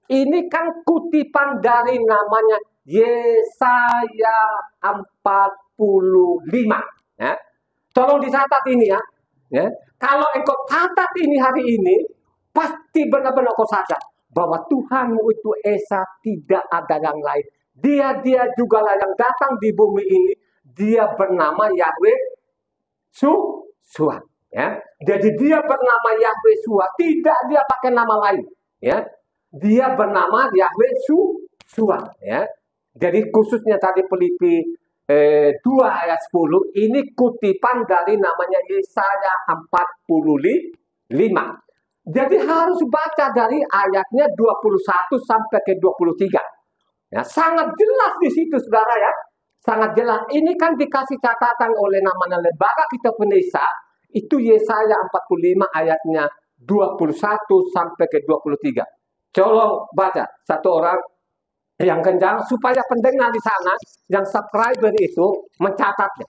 ini kan kutipan dari namanya Yesaya 45. Ya. Tolong dicatat ini ya. Ya. Kalau engkau catat ini hari ini, pasti benar-benar kau sadar bahwa Tuhanmu itu Esa, tidak ada yang lain. Dia juga lah yang datang di bumi ini. Dia bernama Yahweh Shua. Ya. Jadi dia bernama Yahweh Shua, tidak dia pakai nama lain. Ya. Dia bernama Yahweh Shua. Ya. Jadi khususnya tadi Filipi 2 ayat 10 ini kutipan dari namanya Yesaya 45. Jadi harus baca dari ayatnya 21 sampai ke 23. Ya, sangat jelas di situ saudara ya. Sangat jelas. Ini kan dikasih catatan oleh namanya lembaga kitab Penisa. Itu Yesaya 45 ayatnya 21 sampai ke 23. Tolong baca satu orang yang kencang supaya pendengar di sana yang subscriber itu mencatatnya.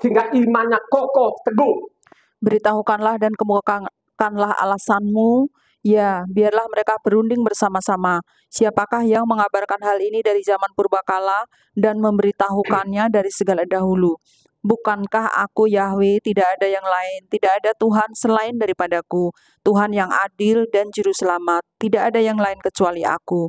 Sehingga imannya kokoh, teguh. Beritahukanlah dan kemukakanlah alasanmu. Ya, biarlah mereka berunding bersama-sama. Siapakah yang mengabarkan hal ini dari zaman purbakala dan memberitahukannya dari segala dahulu? Bukankah aku Yahweh, tidak ada yang lain, tidak ada Tuhan selain daripadaku, Tuhan yang adil dan juru selamat, tidak ada yang lain kecuali aku.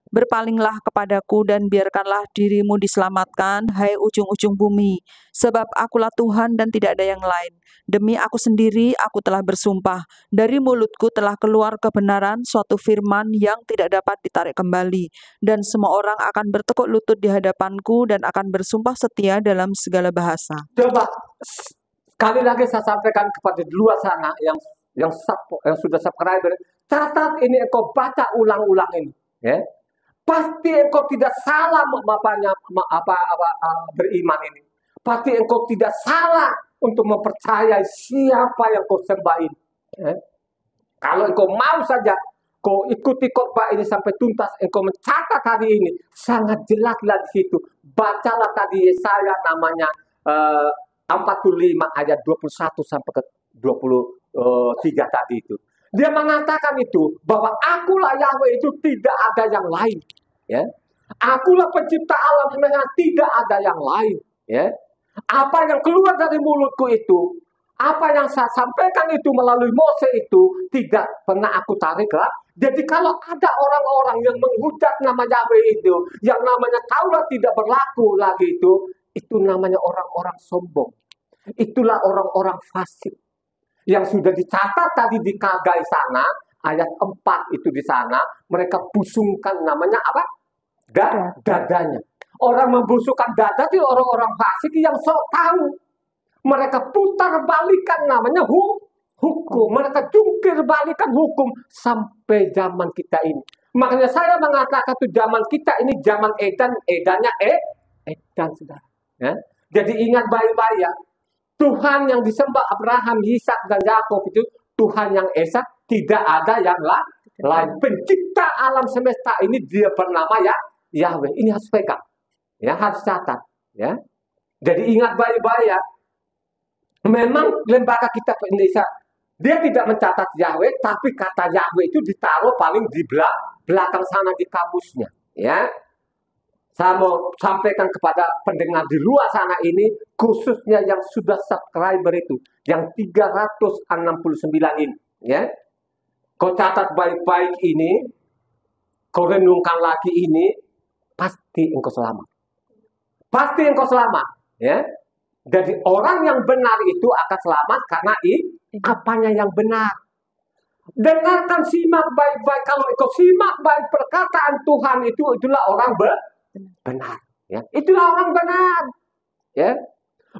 Berpalinglah kepadaku dan biarkanlah dirimu diselamatkan, hai ujung-ujung bumi. Sebab akulah Tuhan dan tidak ada yang lain. Demi aku sendiri aku telah bersumpah. Dari mulutku telah keluar kebenaran, suatu firman yang tidak dapat ditarik kembali. Dan semua orang akan bertekuk lutut di hadapanku dan akan bersumpah setia dalam segala bahasa. Coba sekali lagi saya sampaikan kepada di luar sana yang sudah subscriber, catat ini, engkau baca ulang-ulang ini, ya. Pasti engkau tidak salah beriman ini. Pasti engkau tidak salah untuk mempercayai siapa yang kau sembah ini. Ya. Kalau engkau mau saja kau ikuti khotbah ini sampai tuntas, engkau mencatat hari ini, sangat jelaslah di situ. Bacalah tadi Yesaya namanya 45 ayat 21 sampai ke 23 tadi itu. Dia mengatakan itu bahwa akulah Yahweh, itu tidak ada yang lain. Ya, akulah pencipta alam semesta, tidak ada yang lain. Ya, apa yang keluar dari mulutku itu, apa yang saya sampaikan itu melalui Mose itu tidak pernah aku tarik lah. Jadi kalau ada orang-orang yang menghujat nama Yahweh itu, yang namanya Taurat tidak berlaku lagi itu namanya orang-orang sombong. Itulah orang-orang fasik. Yang sudah dicatat tadi di Kagai sana, ayat 4 itu di sana, mereka busungkan namanya apa? Dadanya. Orang membusungkan dada itu orang-orang fasik yang sok tahu. Mereka putar balikan namanya hukum. Mereka jungkir balikan hukum sampai zaman kita ini. Makanya saya mengatakan itu zaman kita ini zaman edannya edan saudara. Ya? Jadi ingat baik-baik ya. Tuhan yang disembah Abraham, Ishak dan Yakub itu Tuhan yang Esa, tidak ada yang lain. Pencipta alam semesta ini dia bernama Yahweh. Ini harus pegang, ya, harus catat, ya. Jadi ingat baik-baik ya. Memang lembaga kitab Indonesia dia tidak mencatat Yahweh, tapi kata Yahweh itu ditaruh paling di belakang sana di kamusnya, ya. Saya mau sampaikan kepada pendengar di luar sana ini, khususnya yang sudah subscriber itu, yang 369 ini. Ya. Kau catat baik-baik ini, kau renungkan lagi ini, pasti engkau selamat. Pasti engkau selamat. Ya. Jadi orang yang benar itu akan selamat karena apanya yang benar. Dengarkan, simak baik-baik. Kalau engkau simak baik perkataan Tuhan itulah orang benar, ya. Itulah orang benar, ya.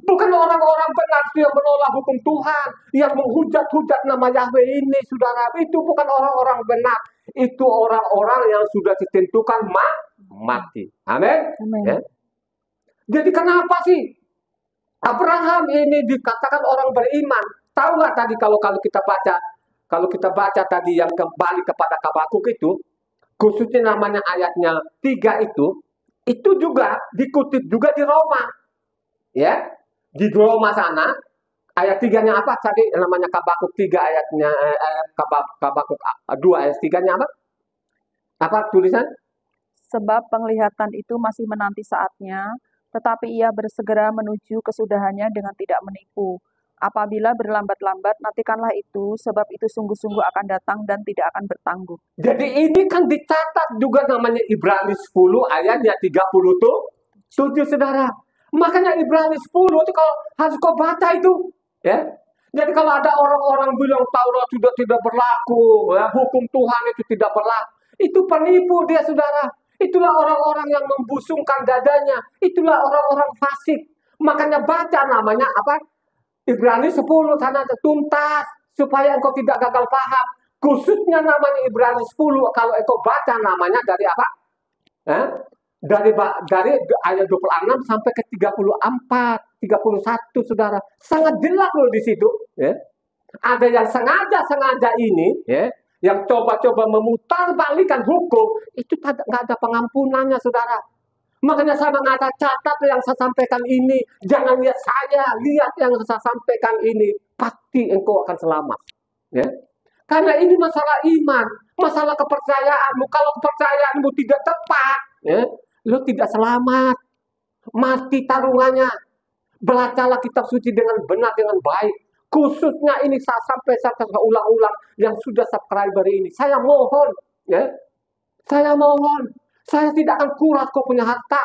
Bukan orang-orang benar yang menolak hukum Tuhan, yang menghujat-hujat nama Yahweh ini, saudara. Itu bukan orang-orang benar. Itu orang-orang yang sudah ditentukan mati. Amin. Ya. Jadi kenapa sih Abraham ini dikatakan orang beriman? Tahu nggak tadi kalau kita baca tadi yang kembali kepada Habakuk itu, khususnya namanya ayatnya 3 itu juga dikutip juga di Roma. Ya. Di Roma sana, ayat 3-nya apa? Tadi namanya Habakuk 3 ayatnya, Habakuk 2 ayat 3-nya apa? Apa tulisan? Sebab penglihatan itu masih menanti saatnya, tetapi ia bersegera menuju kesudahannya dengan tidak menipu. Apabila berlambat-lambat, nantikanlah itu, sebab itu sungguh-sungguh akan datang dan tidak akan bertangguh. Jadi ini kan dicatat juga namanya Ibrani 10 ayatnya 37, saudara. Makanya Ibrani 10 itu kalau harus kau baca itu, ya. Jadi kalau ada orang-orang bilang Taurat sudah tidak berlaku, ya, hukum Tuhan itu tidak berlaku, itu penipu dia, saudara. Itulah orang-orang yang membusungkan dadanya, itulah orang-orang fasik. Makanya baca namanya apa? Ibrani 10 sana tuntas supaya engkau tidak gagal paham. Khususnya namanya Ibrani 10 kalau engkau baca namanya dari apa? Dari ayat 26 sampai ke 34, 31, saudara. Sangat jelas loh di situ. Ya. Ada yang sengaja ini, ya, yang coba-coba memutarbalikan hukum, itu nggak ada pengampunannya, saudara. Makanya saya mengatakan catat yang saya sampaikan ini. Jangan lihat saya, lihat yang saya sampaikan ini. Pasti engkau akan selamat. Ya. Karena ini masalah iman, masalah kepercayaanmu. Kalau kepercayaanmu tidak tepat, ya, lo tidak selamat. Mati taruhannya. Bacalah kitab suci dengan benar, dengan baik. Khususnya ini saya ulang-ulang yang sudah subscriber ini. Saya mohon, ya. Saya mohon. Saya tidak akan kuras kau punya harta.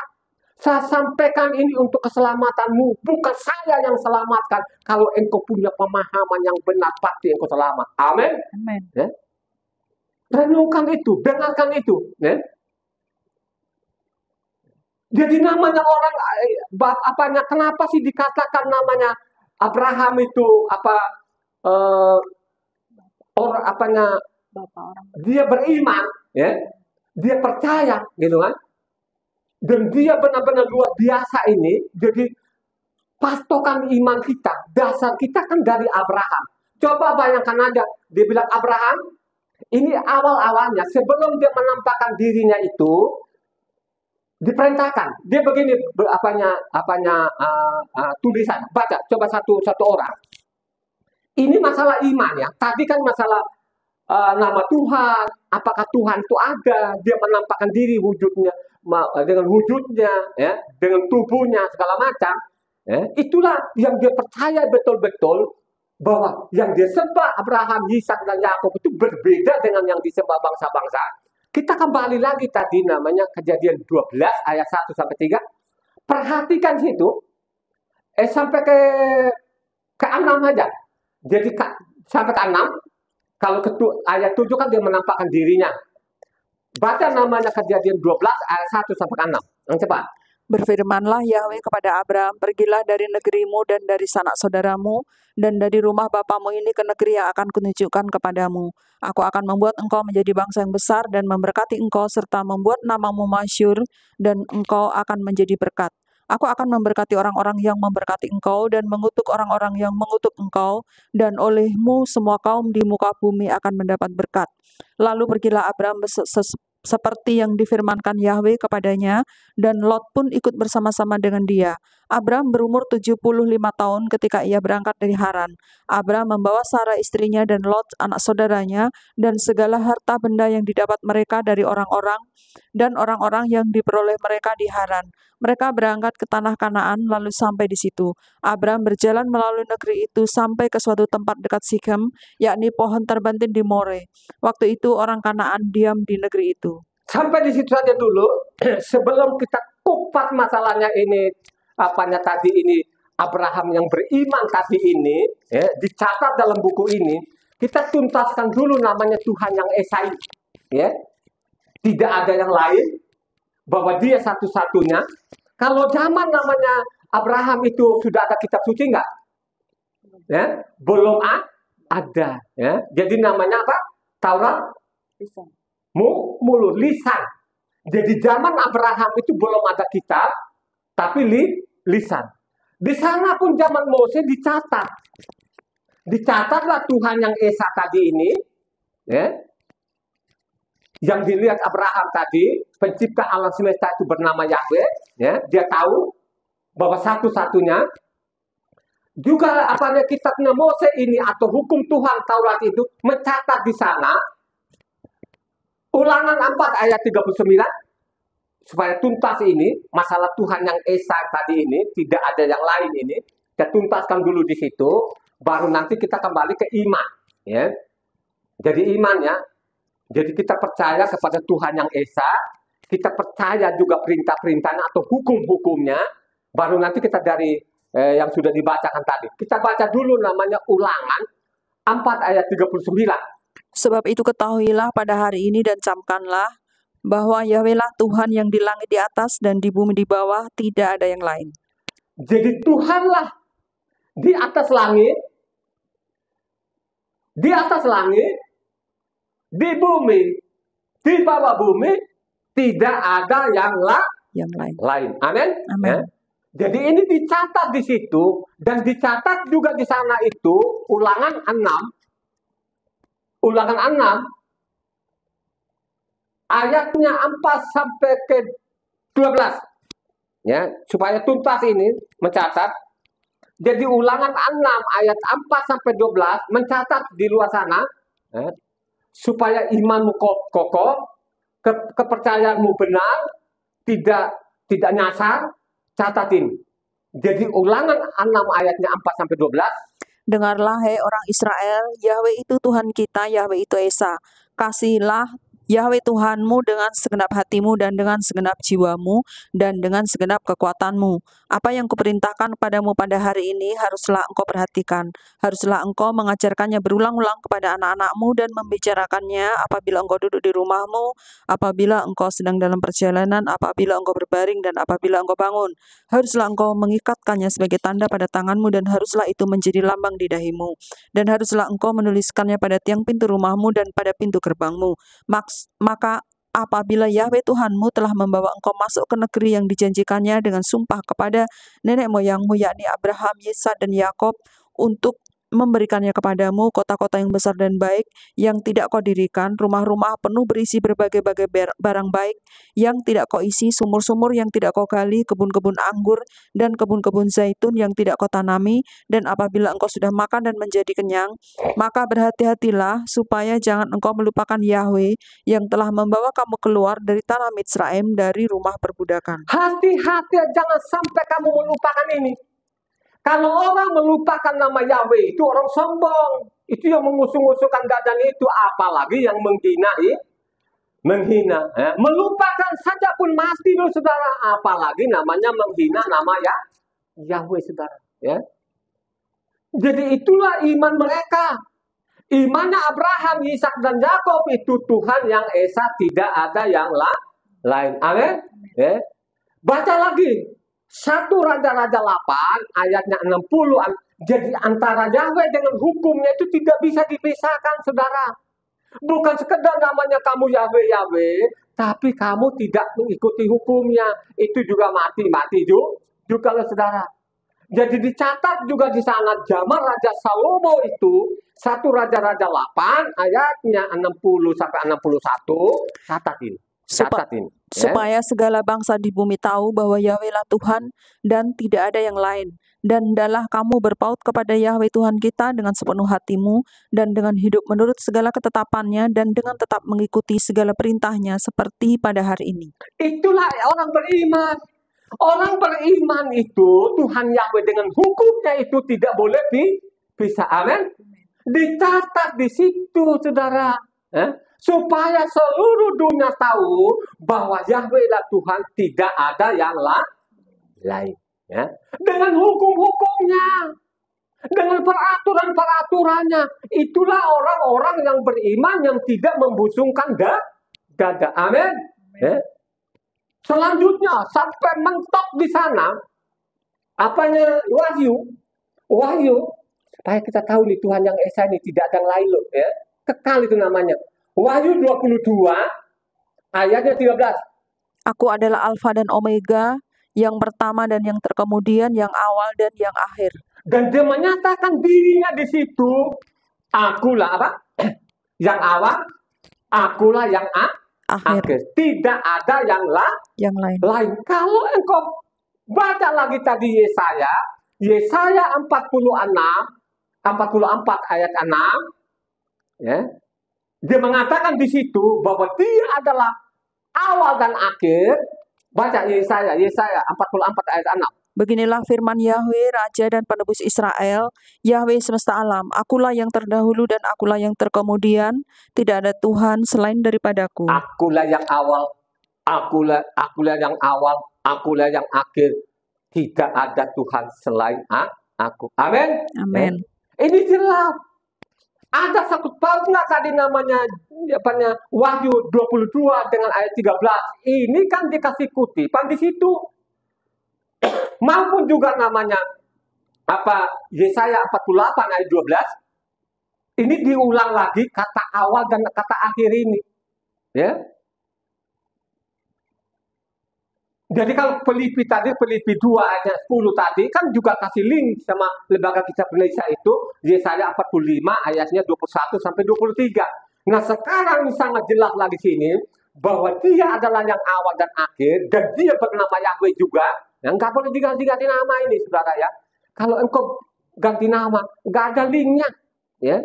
Saya sampaikan ini untuk keselamatanmu. Bukan saya yang selamatkan. Kalau engkau punya pemahaman yang benar, pasti engkau selamat. Amin. Amin. Ya. Renungkan itu, dengarkan itu. Ya. Jadi namanya orang, kenapa sih dikatakan namanya Abraham itu dia beriman, ya, dia percaya, gitu kan? Dan dia benar-benar luar biasa ini. Jadi patokan iman kita, dasar kita kan dari Abraham. Coba bayangkan aja, dia bilang Abraham, ini awal-awalnya sebelum dia menampakkan dirinya itu diperintahkan. Dia begini tulisan. Baca, coba satu orang. Ini masalah iman ya. Tadi kan masalah nama Tuhan. Apakah Tuhan itu ada? Dia menampakkan diri wujudnya dengan wujudnya, ya, dengan tubuhnya segala macam. Ya. Itulah yang dia percaya betul-betul bahwa yang dia sembah Abraham, Ishak dan Yakub itu berbeda dengan yang disembah bangsa-bangsa. Kita kembali lagi tadi namanya Kejadian 12 ayat 1 sampai 3. Perhatikan situ. Sampai ke 6 aja. Jadi sampai ke 6. Kalau ayat 7 kan dia menampakkan dirinya. Baca namanya Kejadian 12 ayat 1 sampai ke 6. Yang cepat. Berfirmanlah Yahweh kepada Abram, pergilah dari negerimu dan dari sanak saudaramu dan dari rumah bapamu ini ke negeri yang akan kununjukkan kepadamu. Aku akan membuat engkau menjadi bangsa yang besar dan memberkati engkau serta membuat namamu masyhur dan engkau akan menjadi berkat. Aku akan memberkati orang-orang yang memberkati engkau dan mengutuk orang-orang yang mengutuk engkau, dan olehmu semua kaum di muka bumi akan mendapat berkat. Lalu pergilah Abram seperti yang difirmankan Yahweh kepadanya, dan Lot pun ikut bersama-sama dengan dia. Abram berumur 75 tahun ketika ia berangkat dari Haran. Abram membawa Sarah istrinya dan Lot anak saudaranya dan segala harta benda yang didapat mereka dari orang-orang dan orang-orang yang diperoleh mereka di Haran. Mereka berangkat ke tanah Kanaan lalu sampai di situ. Abram berjalan melalui negeri itu sampai ke suatu tempat dekat Sikhem, yakni pohon terbantin di More. Waktu itu orang Kanaan diam di negeri itu. Sampai di situ saja dulu. Sebelum kita kupas masalahnya ini, tadi ini Abraham yang beriman tadi ini, ya, dicatat dalam buku ini. Kita tuntaskan dulu namanya Tuhan yang Esai, ya. Tidak ada yang lain, bahwa dia satu-satunya. Kalau zaman namanya Abraham itu sudah ada kitab suci nggak? Ya, belum ada. Ya. Jadi namanya apa? Taurat Lisan. mulut, lisan. Jadi zaman Abraham itu belum ada kitab, tapi lisan. Di sana pun zaman Moses dicatat. Dicatatlah Tuhan yang Esa tadi ini, ya, yang dilihat Abraham tadi, pencipta alam semesta itu bernama Yahweh, ya, dia tahu bahwa satu-satunya juga apanya kitabnya Moses ini atau hukum Tuhan Taurat itu mencatat di sana Ulangan 4 ayat 39 supaya tuntas ini masalah Tuhan yang Esa tadi ini tidak ada yang lain ini kita tuntaskan dulu di situ baru nanti kita kembali ke iman, ya. Jadi iman, ya. Jadi kita percaya kepada Tuhan yang Esa, kita percaya juga perintah-perintahnya atau hukum-hukumnya, baru nanti kita dari yang sudah dibacakan tadi. Kita baca dulu namanya Ulangan 4 ayat 39. Sebab itu ketahuilah pada hari ini dan camkanlah bahwa Yahwehlah Tuhan yang di langit di atas dan di bumi di bawah, tidak ada yang lain. Jadi Tuhanlah di atas langit, di bumi, di bawah bumi, tidak ada yang lain. Amin. Amin. Ya. Jadi ini dicatat di situ dan dicatat juga di sana itu Ulangan 6 ayatnya 4 sampai ke 12. Ya, supaya tuntas ini mencatat. Jadi Ulangan 6 ayat 4 sampai 12 mencatat di luar sana, ya, supaya imanmu kokoh, kepercayaanmu benar, tidak nyasar, catatin. Jadi Ulangan 6 ayatnya 4 sampai 12. Dengarlah hai orang Israel, Yahweh itu Tuhan kita, Yahweh itu Esa. Kasihilah Yahweh Tuhanmu dengan segenap hatimu dan dengan segenap jiwamu dan dengan segenap kekuatanmu. Apa yang kuperintahkan padamu pada hari ini haruslah engkau perhatikan. Haruslah engkau mengajarkannya berulang-ulang kepada anak-anakmu dan membicarakannya apabila engkau duduk di rumahmu, apabila engkau sedang dalam perjalanan, apabila engkau berbaring dan apabila engkau bangun. Haruslah engkau mengikatkannya sebagai tanda pada tanganmu dan haruslah itu menjadi lambang di dahimu. Dan haruslah engkau menuliskannya pada tiang pintu rumahmu dan pada pintu gerbangmu. Maka apabila Yahweh Tuhanmu telah membawa engkau masuk ke negeri yang dijanjikannya dengan sumpah kepada nenek moyangmu, yakni Abraham, Yitzhak, dan Yakob, untuk memberikannya kepadamu kota-kota yang besar dan baik, yang tidak kau dirikan, rumah-rumah penuh berisi berbagai-bagai barang baik, yang tidak kau isi, sumur-sumur yang tidak kau gali, kebun-kebun anggur, dan kebun-kebun zaitun yang tidak kau tanami, dan apabila engkau sudah makan dan menjadi kenyang, maka berhati-hatilah supaya jangan engkau melupakan Yahweh yang telah membawa kamu keluar dari tanah Mitsraim, dari rumah perbudakan. Hati-hati, jangan sampai kamu melupakan ini. Kalau orang melupakan nama Yahweh itu orang sombong. Itu yang mengusung-usungkan dadanya itu, apalagi yang menghina. Ya. Melupakan saja pun mati loh saudara, apalagi namanya menghina nama Yahweh saudara. Ya. Jadi itulah iman mereka. Imannya Abraham, Ishak, dan Yakob itu Tuhan yang Esa, tidak ada yang lain. Amin. Ya. Baca lagi. 1 Raja-Raja 8 ayatnya 60. Jadi antara Yahweh dengan hukumnya itu tidak bisa dipisahkan saudara. Bukan sekedar namanya kamu Yahweh, tapi kamu tidak mengikuti hukumnya. Itu juga mati juga saudara. Jadi dicatat juga di sana zaman Raja Salomo itu 1 Raja-Raja 8 ayatnya 60 sampai 61. Catatin. Supaya segala bangsa di bumi tahu bahwa Yahwehlah Tuhan dan tidak ada yang lain. Dan hendaklah kamu berpaut kepada Yahweh Tuhan kita dengan sepenuh hatimu dan dengan hidup menurut segala ketetapannya dan dengan tetap mengikuti segala perintahnya seperti pada hari ini. Itulah orang beriman. Orang beriman itu Tuhan Yahweh dengan hukumnya itu tidak boleh dipisah. Amin. Dicatat di situ saudara. Supaya seluruh dunia tahu bahwa Yahwehlah Tuhan, tidak ada yang lain. Ya. Dengan hukum-hukumnya, dengan peraturan-peraturannya, itulah orang-orang yang beriman yang tidak membusungkan dada. Amin. Ya. Selanjutnya sampai mentok di sana apanya Wahyu. Wahyu, supaya kita tahu nih Tuhan yang Esa ini tidak ada yang lain loh ya. Kekal itu namanya. Wahyu 22 ayatnya 13. Aku adalah Alfa dan Omega, yang pertama dan yang terkemudian, yang awal dan yang akhir. Dan dia menyatakan dirinya di situ, akulah apa? Yang awal, akulah yang akhir. Tidak ada yang lain. Kalau engkau baca lagi tadi Yesaya 44 ayat 6, ya, dia mengatakan di situ bahwa dia adalah awal dan akhir. Baca Yesaya 44 ayat 6. Beginilah firman Yahweh, Raja dan Penebus Israel, Yahweh semesta alam, akulah yang terdahulu dan akulah yang terkemudian, tidak ada Tuhan selain daripadaku. Akulah yang awal, akulah yang awal, akulah yang akhir, tidak ada Tuhan selain aku. Amin. Amin. Ini jelas. Ada satu paut nggak tadi namanya Wahyu 22 dengan ayat 13. Ini kan dikasih kutipan di situ. Maupun juga namanya Yesaya 48 ayat 12. Ini diulang lagi kata awal dan kata akhir ini. Ya. Jadi kalau Filipi 2 ayat 10 tadi kan juga kasih link sama lembaga kitab Indonesia itu Yesaya 45 ayatnya 21 sampai 23. Nah, sekarang sangat jelas lagi sini bahwa dia adalah yang awal dan akhir dan dia bernama Yahweh juga. Yang nggak boleh diganti-ganti nama ini, saudara ya. Kalau engkau ganti nama, nggak ada linknya, ya.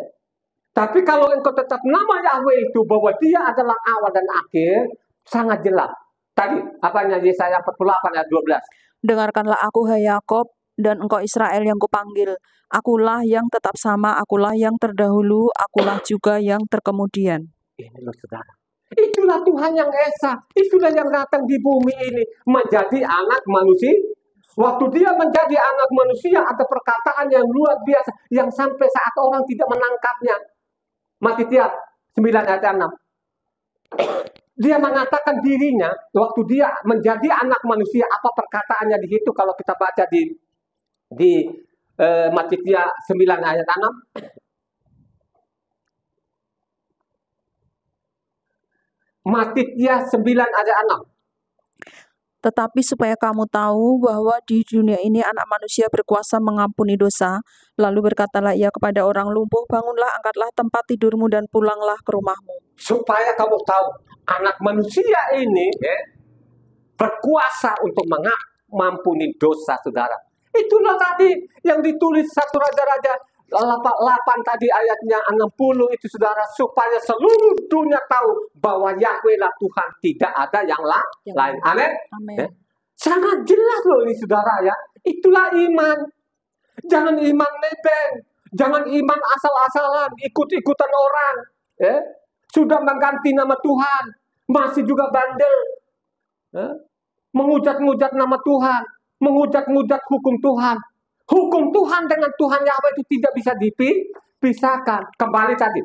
Tapi kalau engkau tetap nama Yahweh itu bahwa dia adalah awal dan akhir, sangat jelas. Tadi, apanya Yesaya 48 ayat 12. Dengarkanlah aku, hai Yakob, dan engkau Israel yang kupanggil. Akulah yang tetap sama, akulah yang terdahulu, akulah juga yang terkemudian. Ini loh saudara. Itulah Tuhan yang Esa. Itulah yang datang di bumi ini. Menjadi anak manusia. Waktu dia menjadi anak manusia, ada perkataan yang luar biasa. Yang sampai saat orang tidak menangkapnya. Matitia 9 ayat 6. Dia mengatakan dirinya, waktu dia menjadi anak manusia, apa perkataannya di situ kalau kita baca di Matitia 9 ayat 6. Matitia 9 ayat 6. Tetapi supaya kamu tahu bahwa di dunia ini anak manusia berkuasa mengampuni dosa, lalu berkatalah ia kepada orang lumpuh, bangunlah, angkatlah tempat tidurmu dan pulanglah ke rumahmu. Supaya kamu tahu, anak manusia ini berkuasa untuk mengampuni dosa, saudara. Itulah tadi yang ditulis 1 Raja-Raja 8 tadi ayatnya 60 itu, saudara, supaya seluruh dunia tahu bahwa Yahweh lah Tuhan, tidak ada yang lain. Amin. Ya? Sangat jelas loh ini, saudara ya. Itulah iman. Jangan iman nebeng, jangan iman asal-asalan, ikut-ikutan orang. Ya? Sudah mengganti nama Tuhan, masih juga bandel. Ya? Menghujat-hujat nama Tuhan, menghujat-hujat hukum Tuhan. Hukum Tuhan dengan Tuhan Yahweh itu tidak bisa dipisahkan. Kembali tadi.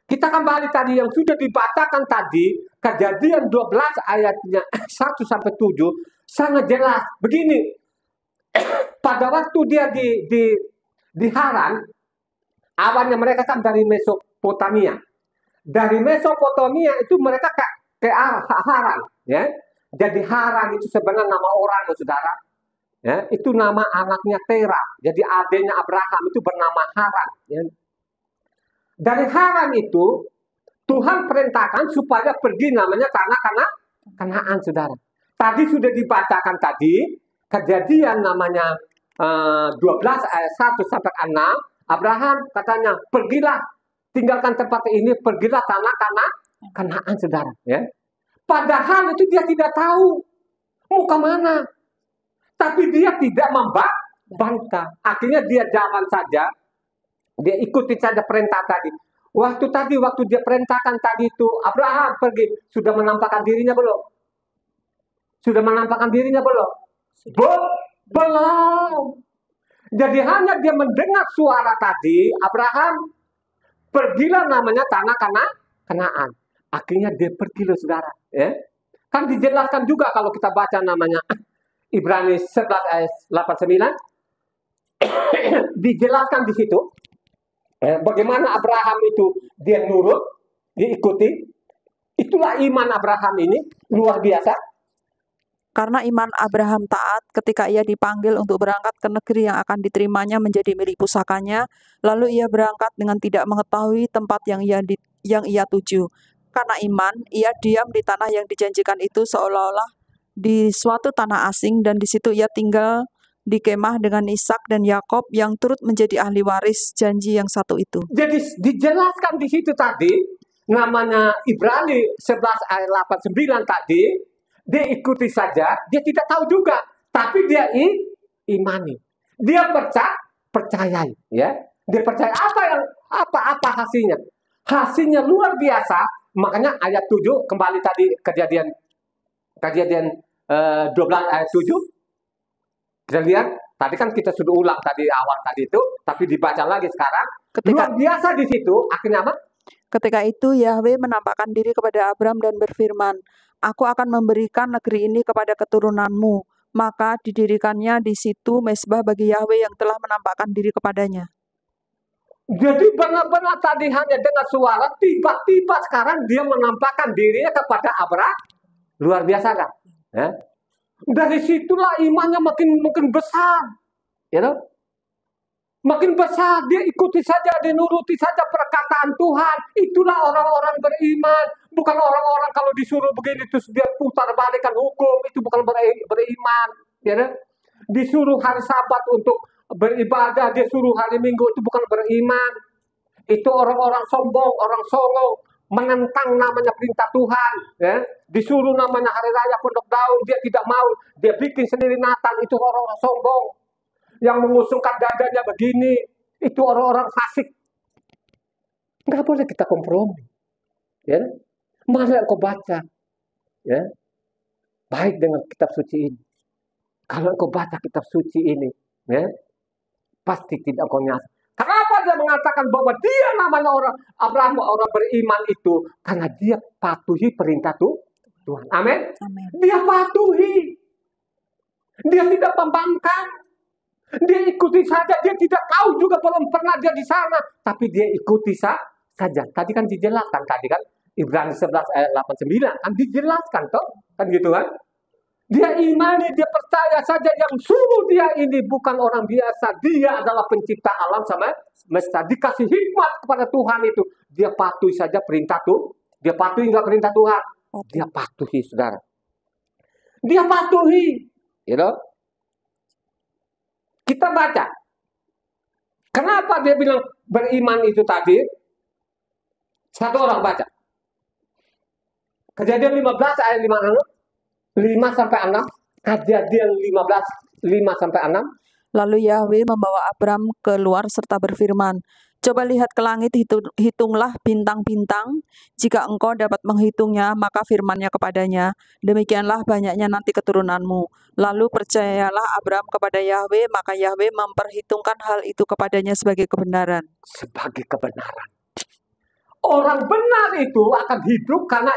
Kita kembali tadi yang sudah dibacakan tadi, Kejadian 12 ayatnya 1 sampai 7, sangat jelas. Begini, pada waktu dia di Haran, awalnya mereka kan dari Mesopotamia. Dari Mesopotamia itu mereka ke Haran, ya. Jadi Haran itu sebenarnya nama orang, saudara. Ya, itu nama anaknya Tera. Jadi adiknya Abraham itu bernama Haran. Ya. Dari Haran itu Tuhan perintahkan supaya pergi namanya Kanaan, saudara. Tadi sudah dibacakan tadi Kejadian namanya 12 ayat 1 sampai 6. Abraham katanya, pergilah, tinggalkan tempat ini, pergilah tanah Kanaan, saudara. Ya. Padahal itu dia tidak tahu mau kemana. Tapi dia tidak membantah. Akhirnya dia jalan saja. Dia ikuti saja perintah tadi. Waktu dia perintahkan tadi itu, Abraham pergi. Sudah menampakkan dirinya belum? Sudah menampakkan dirinya belum? Belum. Jadi hanya dia mendengar suara tadi, Abraham, pergilah namanya tanah Kanaan. Akhirnya dia pergi loh, saudara. Ya? Kan dijelaskan juga kalau kita baca namanya Ibrani 11 ayat 89 dijelaskan di situ bagaimana Abraham itu dia nurut, diikuti. Itulah iman Abraham ini luar biasa. Karena iman Abraham taat ketika ia dipanggil untuk berangkat ke negeri yang akan diterimanya menjadi milik pusakanya, lalu ia berangkat dengan tidak mengetahui tempat yang ia tuju. Karena iman, ia diam di tanah yang dijanjikan itu seolah-olah di suatu tanah asing, dan di situ ia tinggal di kemah dengan Ishak dan Yakob yang turut menjadi ahli waris janji yang satu itu. Jadi dijelaskan di situ tadi, namanya Ibrani 11 ayat 89 tadi, dia ikuti saja, dia tidak tahu juga, tapi dia imani. Dia percayai, ya. Dia percaya apa hasilnya? Hasilnya luar biasa. Makanya ayat 7 kembali tadi kejadian 12 ayat 7. Kita lihat, tadi kan kita sudah ulang tadi awal tadi itu, tapi dibaca lagi sekarang. Luar biasa di situ, akhirnya apa? Ketika itu Yahweh menampakkan diri kepada Abram dan berfirman, "Aku akan memberikan negeri ini kepada keturunanmu." Maka didirikannya di situ mezbah bagi Yahweh yang telah menampakkan diri kepadanya. Jadi benar-benar tadi hanya dengan suara, tiba-tiba sekarang dia menampakkan dirinya kepada Abraham. Luar biasa kan? Ya? Dari situlah imannya makin besar. Ya know? Makin besar, dia ikuti saja, dia nuruti saja perkataan Tuhan. Itulah orang-orang beriman. Bukan orang-orang kalau disuruh begini terus dia putar balikan hukum. Itu bukan beriman. Ya, disuruh hari Sabat untuk beribadah, dia suruh hari Minggu, itu bukan beriman. Itu orang-orang sombong, orang songong, menentang namanya perintah Tuhan. Ya. Disuruh namanya hari raya Pondok Daun, dia tidak mau. Dia bikin sendiri Natal, itu orang-orang sombong. Yang mengusungkan dadanya begini, itu orang-orang fasik. Nggak boleh kita kompromi. Ya. Mana yang kau baca? Ya. Baik dengan kitab suci ini. Kalau kau baca kitab suci ini, ya, pasti tidak kau nyasar. Kenapa dia mengatakan bahwa dia namanya orang Abraham, orang beriman itu? Karena dia patuhi perintah Tuhan. Amin. Dia patuhi. Dia tidak membangkang. Dia ikuti saja. Dia tidak tahu juga, belum pernah dia di sana. Tapi dia ikuti saja. Tadi kan dijelaskan. Tadi kan Ibrani 11 ayat 89. Kan dijelaskan toh. Kan gitu kan. Dia imani, dia percaya saja yang suruh dia ini bukan orang biasa. Dia adalah pencipta alam sama semesta. Dikasih hikmat kepada Tuhan itu. Dia patuhi saja perintah Tuhan. Dia patuhi nggak perintah Tuhan? Dia patuhi, saudara. Dia patuhi. You know? Kita baca. Kenapa dia bilang beriman itu tadi? Satu orang baca. Kejadian 15 ayat 5-6. Kejadian 15, 5-6. Lalu Yahweh membawa Abram keluar serta berfirman, "Coba lihat ke langit, hitunglah bintang-bintang. Jika engkau dapat menghitungnya, maka firman-Nya kepadanya, demikianlah banyaknya nanti keturunanmu." Lalu percayalah Abram kepada Yahweh, maka Yahweh memperhitungkan hal itu kepadanya sebagai kebenaran. Sebagai kebenaran. Orang benar itu akan hidup karena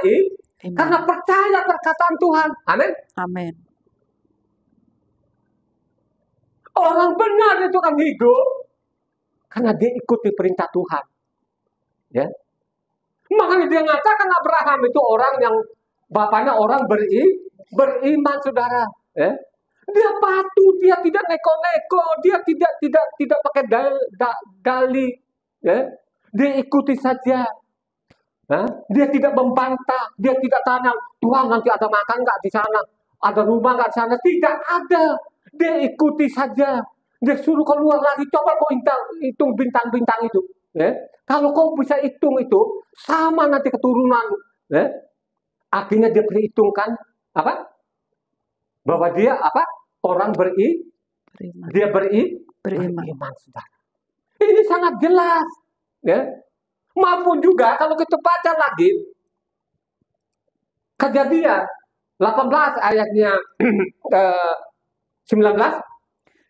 karena percaya perkataan Tuhan. Amin. Amin. Orang benar itu akan hidup karena dia ikuti perintah Tuhan. Ya. Makanya dia mengatakan Abraham itu orang yang bapaknya orang beriman, saudara. Ya. Dia patuh, dia tidak neko-neko, dia tidak pakai dalih. Ya. Dia ikuti saja. Dia tidak membantah, dia tidak tanya, Tuhan nanti ada makan nggak di sana, ada rumah nggak di sana, tidak ada. Dia ikuti saja. Dia suruh keluar lagi, coba kau hitung bintang-bintang itu. Ya. Kalau kau bisa hitung itu, sama nanti keturunan. Ya. Akhirnya dia perhitungkan apa? Bahwa dia apa? Orang beriman. Dia beriman, saudara. Ini sangat jelas. Ya. Maupun juga kalau kita baca lagi Kejadian 18 ayatnya 19.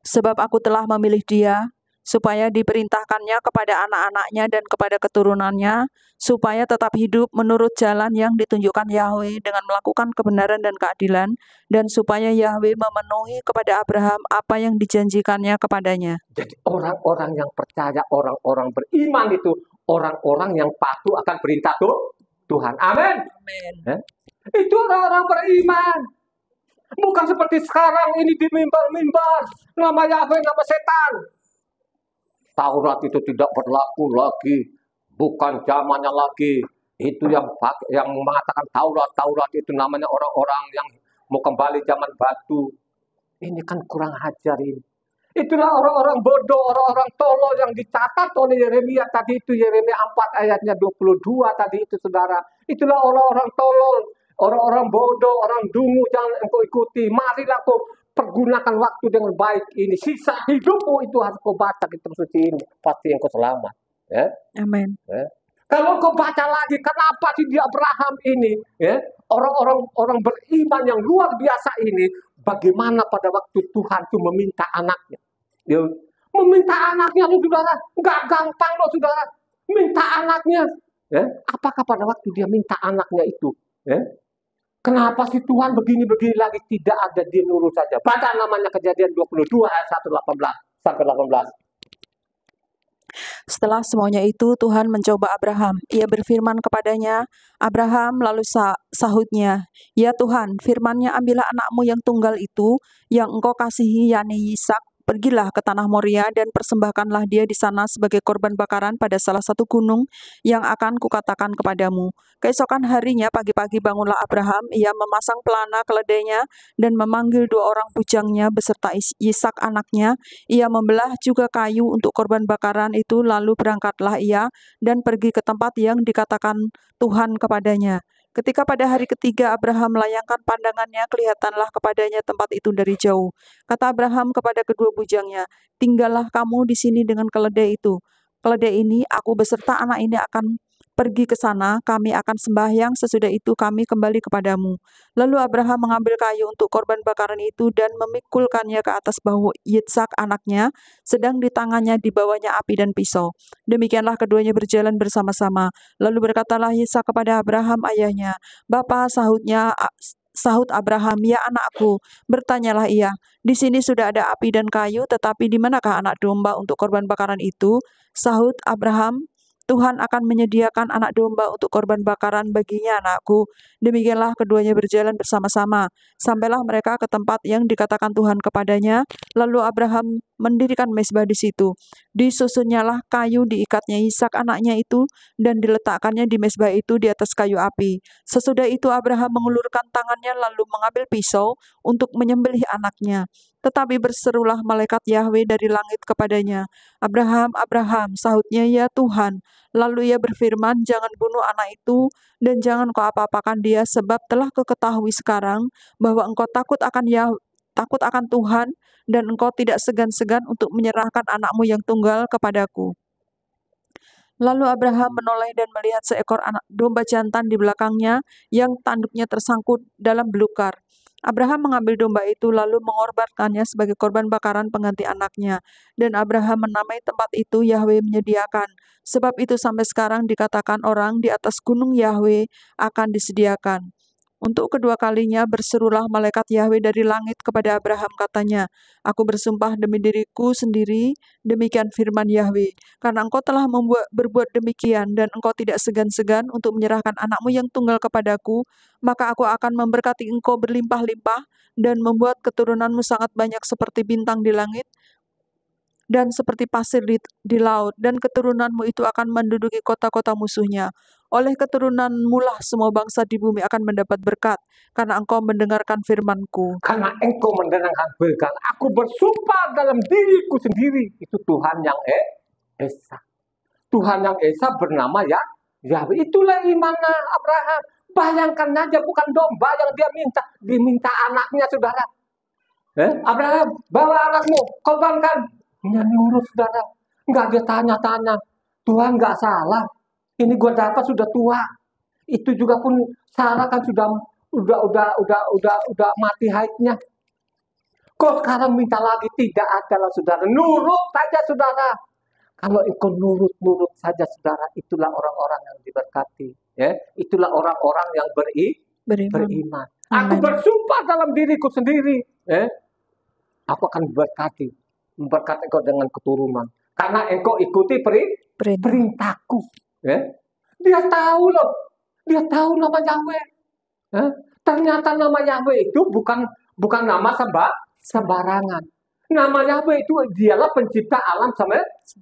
Sebab aku telah memilih dia supaya diperintahkannya kepada anak-anaknya dan kepada keturunannya, supaya tetap hidup menurut jalan yang ditunjukkan Yahweh dengan melakukan kebenaran dan keadilan, dan supaya Yahweh memenuhi kepada Abraham apa yang dijanjikannya kepadanya. Jadi orang-orang yang percaya, orang-orang beriman itu orang-orang yang patuh akan perintah Tuhan. Amin. Itu orang-orang beriman. Bukan seperti sekarang ini di mimbar-mimbar, nama Yahweh, nama setan. Taurat itu tidak berlaku lagi, bukan zamannya lagi. Itu yang mengatakan Taurat itu namanya orang-orang yang mau kembali zaman batu. Ini kan kurang ajar ini. Itulah orang-orang bodoh, orang-orang tolol yang dicatat oleh Yeremia tadi itu, Yeremia 4 ayatnya 22 tadi itu, saudara. Itulah orang-orang tolol, orang-orang bodoh, orang dungu, jangan engkau ikuti. Marilah kau pergunakan waktu dengan baik ini. Sisa hidupmu itu harus kau baca kitab suci ini. Pasti engkau selamat. Ya? Amin. Ya? Kalau kau baca lagi, kenapa sih di Abraham ini, ya, orang-orang beriman yang luar biasa ini, bagaimana pada waktu Tuhan itu meminta anaknya? Ya, meminta anaknya loh, saudara, nggak gampang loh, saudara, minta anaknya. Ya, apakah pada waktu dia minta anaknya itu, ya, kenapa sih Tuhan begini-begini lagi? Tidak ada, dia nurut saja. Baca namanya Kejadian 22 ayat 1-18. Setelah semuanya itu, Tuhan mencoba Abraham. Ia berfirman kepadanya, Abraham, lalu sahutnya, ya Tuhan, firman-Nya, ambillah anakmu yang tunggal itu, yang engkau kasihi, yakni Ishak, pergilah ke tanah Moria dan persembahkanlah dia di sana sebagai korban bakaran pada salah satu gunung yang akan kukatakan kepadamu. Keesokan harinya pagi-pagi bangunlah Abraham, ia memasang pelana keledainya dan memanggil 2 orang bujangnya beserta Ishak anaknya. Ia membelah juga kayu untuk korban bakaran itu, lalu berangkatlah ia dan pergi ke tempat yang dikatakan Tuhan kepadanya. Ketika pada hari ketiga Abraham melayangkan pandangannya, kelihatanlah kepadanya tempat itu dari jauh. Kata Abraham kepada kedua bujangnya, tinggallah kamu di sini dengan keledai itu. Keledai ini, aku beserta anak ini akan pergi ke sana, kami akan sembahyang, sesudah itu kami kembali kepadamu. Lalu Abraham mengambil kayu untuk korban bakaran itu dan memikulkannya ke atas bahu Ishak anaknya, sedang di tangannya dibawanya api dan pisau. Demikianlah keduanya berjalan bersama-sama. Lalu berkatalah Ishak kepada Abraham ayahnya, Bapa, sahut Abraham, ya anakku. Bertanyalah ia, di sini sudah ada api dan kayu, tetapi di manakah anak domba untuk korban bakaran itu? Sahut Abraham, Tuhan akan menyediakan anak domba untuk korban bakaran baginya, anakku. Demikianlah keduanya berjalan bersama-sama. Sampailah mereka ke tempat yang dikatakan Tuhan kepadanya. Lalu Abraham mendirikan mezbah di situ. Disusunnyalah kayu, diikatnya Ishak anaknya itu, dan diletakkannya di mezbah itu di atas kayu api. Sesudah itu Abraham mengulurkan tangannya lalu mengambil pisau untuk menyembelih anaknya. Tetapi berserulah malaikat Yahweh dari langit kepadanya, Abraham, Abraham, sahutnya, ya Tuhan. Lalu ia berfirman, jangan bunuh anak itu, dan jangan kau apa-apakan dia, sebab telah kau ketahui sekarang bahwa engkau takut akan Tuhan, dan engkau tidak segan-segan untuk menyerahkan anakmu yang tunggal kepadaku. Lalu Abraham menoleh dan melihat seekor anak domba jantan di belakangnya yang tanduknya tersangkut dalam belukar. Abraham mengambil domba itu lalu mengorbankannya sebagai korban bakaran pengganti anaknya. Dan Abraham menamai tempat itu Yahweh menyediakan. Sebab itu sampai sekarang dikatakan orang di atas gunung Yahweh akan disediakan. Untuk kedua kalinya berserulah malaikat Yahweh dari langit kepada Abraham, katanya, Aku bersumpah demi diriku sendiri, demikian firman Yahweh, karena engkau telah berbuat demikian, dan engkau tidak segan-segan untuk menyerahkan anakmu yang tunggal kepadaku, maka aku akan memberkati engkau berlimpah-limpah, dan membuat keturunanmu sangat banyak seperti bintang di langit, dan seperti pasir di laut, dan keturunanmu itu akan menduduki kota-kota musuhnya. Oleh keturunanmu lah semua bangsa di bumi akan mendapat berkat, karena engkau mendengarkan firman-Ku. Karena engkau mendengarkan firman, aku bersumpah dalam diriku sendiri. Itu Tuhan yang Esa. Tuhan yang Esa bernama Yahweh. Itulah imannya Abraham. Bayangkan aja, bukan domba yang dia diminta anaknya, saudara. Abraham, bawa anakmu, korbankan. Dia nurut, saudara. Nggak dia tanya-tanya. Tuhan nggak salah. Ini gue dapat sudah tua. Itu juga pun Sarah kan sudah mati haidnya. Kok sekarang minta lagi? Tidak adalah saudara. Nurut saja saudara. Kalau engkau nurut-nurut saja saudara, itulah orang-orang yang diberkati. Ya, itulah orang-orang yang beriman. Aku Amin. bersumpah dalam diriku sendiri, ya, aku akan memberkati engkau dengan keturunan. Karena engkau ikuti perintahku. Ya. Dia tahu loh, dia tahu nama Yahweh. Ya. Ternyata nama Yahweh itu bukan nama sembarangan. Nama Yahweh itu dialah pencipta alam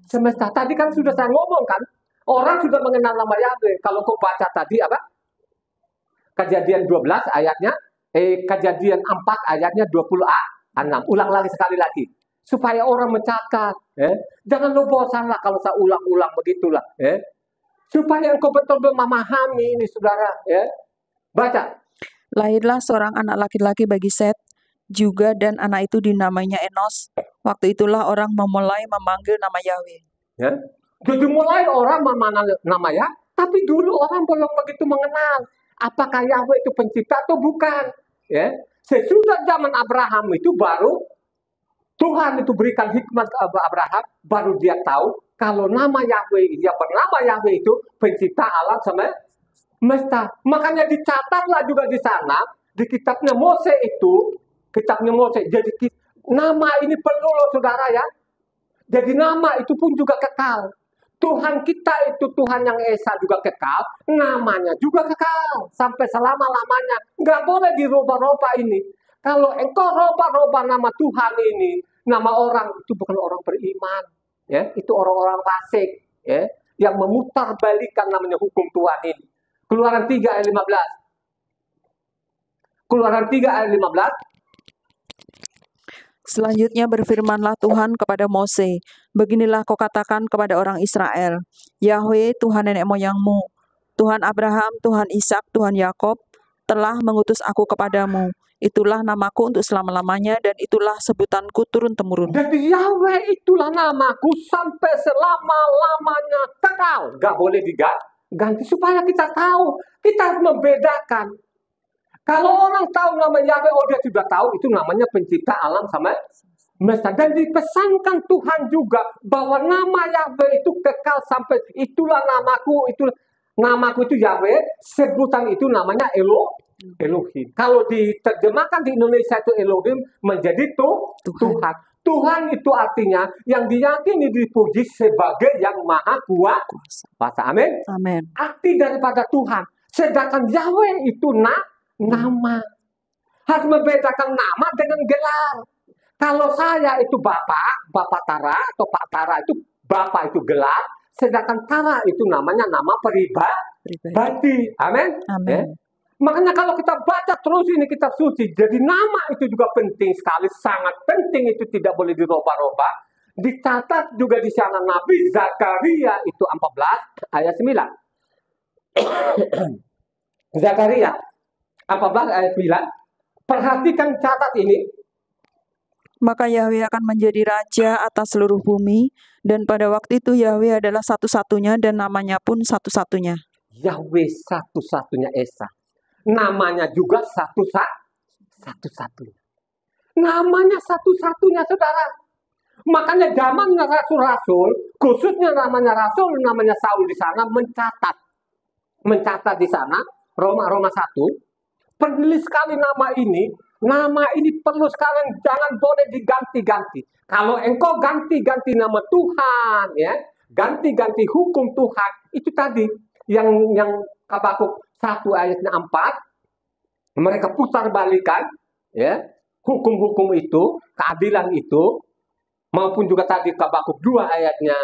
semesta. Tadi kan sudah saya ngomong kan, orang sudah mengenal nama Yahweh. Kalau kau baca tadi apa? Kejadian 12 ayatnya, Kejadian 4 ayatnya 26. Ulang lagi sekali lagi. Supaya orang mencatat. Jangan lo bosanlah kalau saya ulang-ulang begitulah. Supaya engkau betul-betul memahami ini saudara. Baca. Lahirlah seorang anak laki-laki bagi Set juga, dan anak itu dinamainya Enos. Waktu itulah orang memulai memanggil nama Yahweh. Ya. Jadi mulai orang memanggil nama ya, tapi dulu orang belum begitu mengenal apakah Yahweh itu pencipta atau bukan. Ya. Sesudah zaman Abraham itu baru Tuhan itu berikan hikmat ke Abraham, baru dia tahu kalau nama Yahweh, dia bernama Yahweh itu pencipta alam semesta. Makanya dicatatlah juga di sana, di kitabnya Mose itu, kitabnya Mose. Jadi nama ini perlu loh saudara ya. Jadi nama itu pun juga kekal. Tuhan kita itu Tuhan yang Esa juga kekal, namanya juga kekal sampai selama-lamanya. Nggak boleh dirubah-rubah ini. Kalau engkau robah-robah nama Tuhan ini, nama orang itu bukan orang beriman, ya, itu orang-orang fasik, ya, yang memutarbalikkan namanya hukum Tuhan ini. Keluaran 3 ayat 15. Keluaran 3 ayat 15. Selanjutnya berfirmanlah Tuhan kepada Mose, beginilah kau katakan kepada orang Israel, Yahweh Tuhan nenek moyangmu, Tuhan Abraham, Tuhan Ishak, Tuhan Yakob, telah mengutus aku kepadamu. Itulah namaku untuk selama-lamanya, dan itulah sebutanku turun-temurun. Jadi Yahweh itulah namaku sampai selama-lamanya kekal. Gak boleh diganti supaya kita tahu. Kita harus membedakan. Kalau orang tahu nama Yahweh, oh dia sudah tahu itu namanya pencipta alam semesta. Dan dipesankan Tuhan juga bahwa nama Yahweh itu kekal sampai itulah namaku itu Yahweh, sebutan itu namanya Elohim. Kalau diterjemahkan di Indonesia itu Elohim menjadi Tuhan. Tuhan itu artinya yang diyakini dipuji sebagai yang maha kuasa. Bahasa amin. Amin. Arti daripada Tuhan. Sedangkan Yahweh itu nama. Harus membedakan nama dengan gelar. Kalau saya itu Bapak Tara atau Pak Tara itu Bapak itu gelar, sedangkan Tara itu namanya nama pribadi. Amin. Amin. Makanya kalau kita baca terus ini kitab suci, jadi nama itu juga penting sekali, sangat penting, itu tidak boleh dirubah-rubah. Dicatat juga di sana Nabi Zakaria itu 14 ayat 9. Zakaria 14 ayat 9. Perhatikan catat ini. Maka Yahweh akan menjadi raja atas seluruh bumi, dan pada waktu itu Yahweh adalah satu-satunya dan namanya pun satu-satunya. Yahweh satu-satunya Esa. Namanya juga satu-satunya. Namanya satu-satunya saudara. Makanya zaman rasul-rasul, khususnya namanya rasul, namanya Saul di sana mencatat di sana Roma 1. Penulis sekali nama ini perlu sekarang jangan boleh diganti-ganti. Kalau engkau ganti-ganti nama Tuhan, ya, ganti-ganti hukum Tuhan, itu tadi yang Habakuk 1 ayatnya 4, mereka putar balikan, ya, hukum-hukum itu, keadilan itu, maupun juga tadi Habakuk 2 ayatnya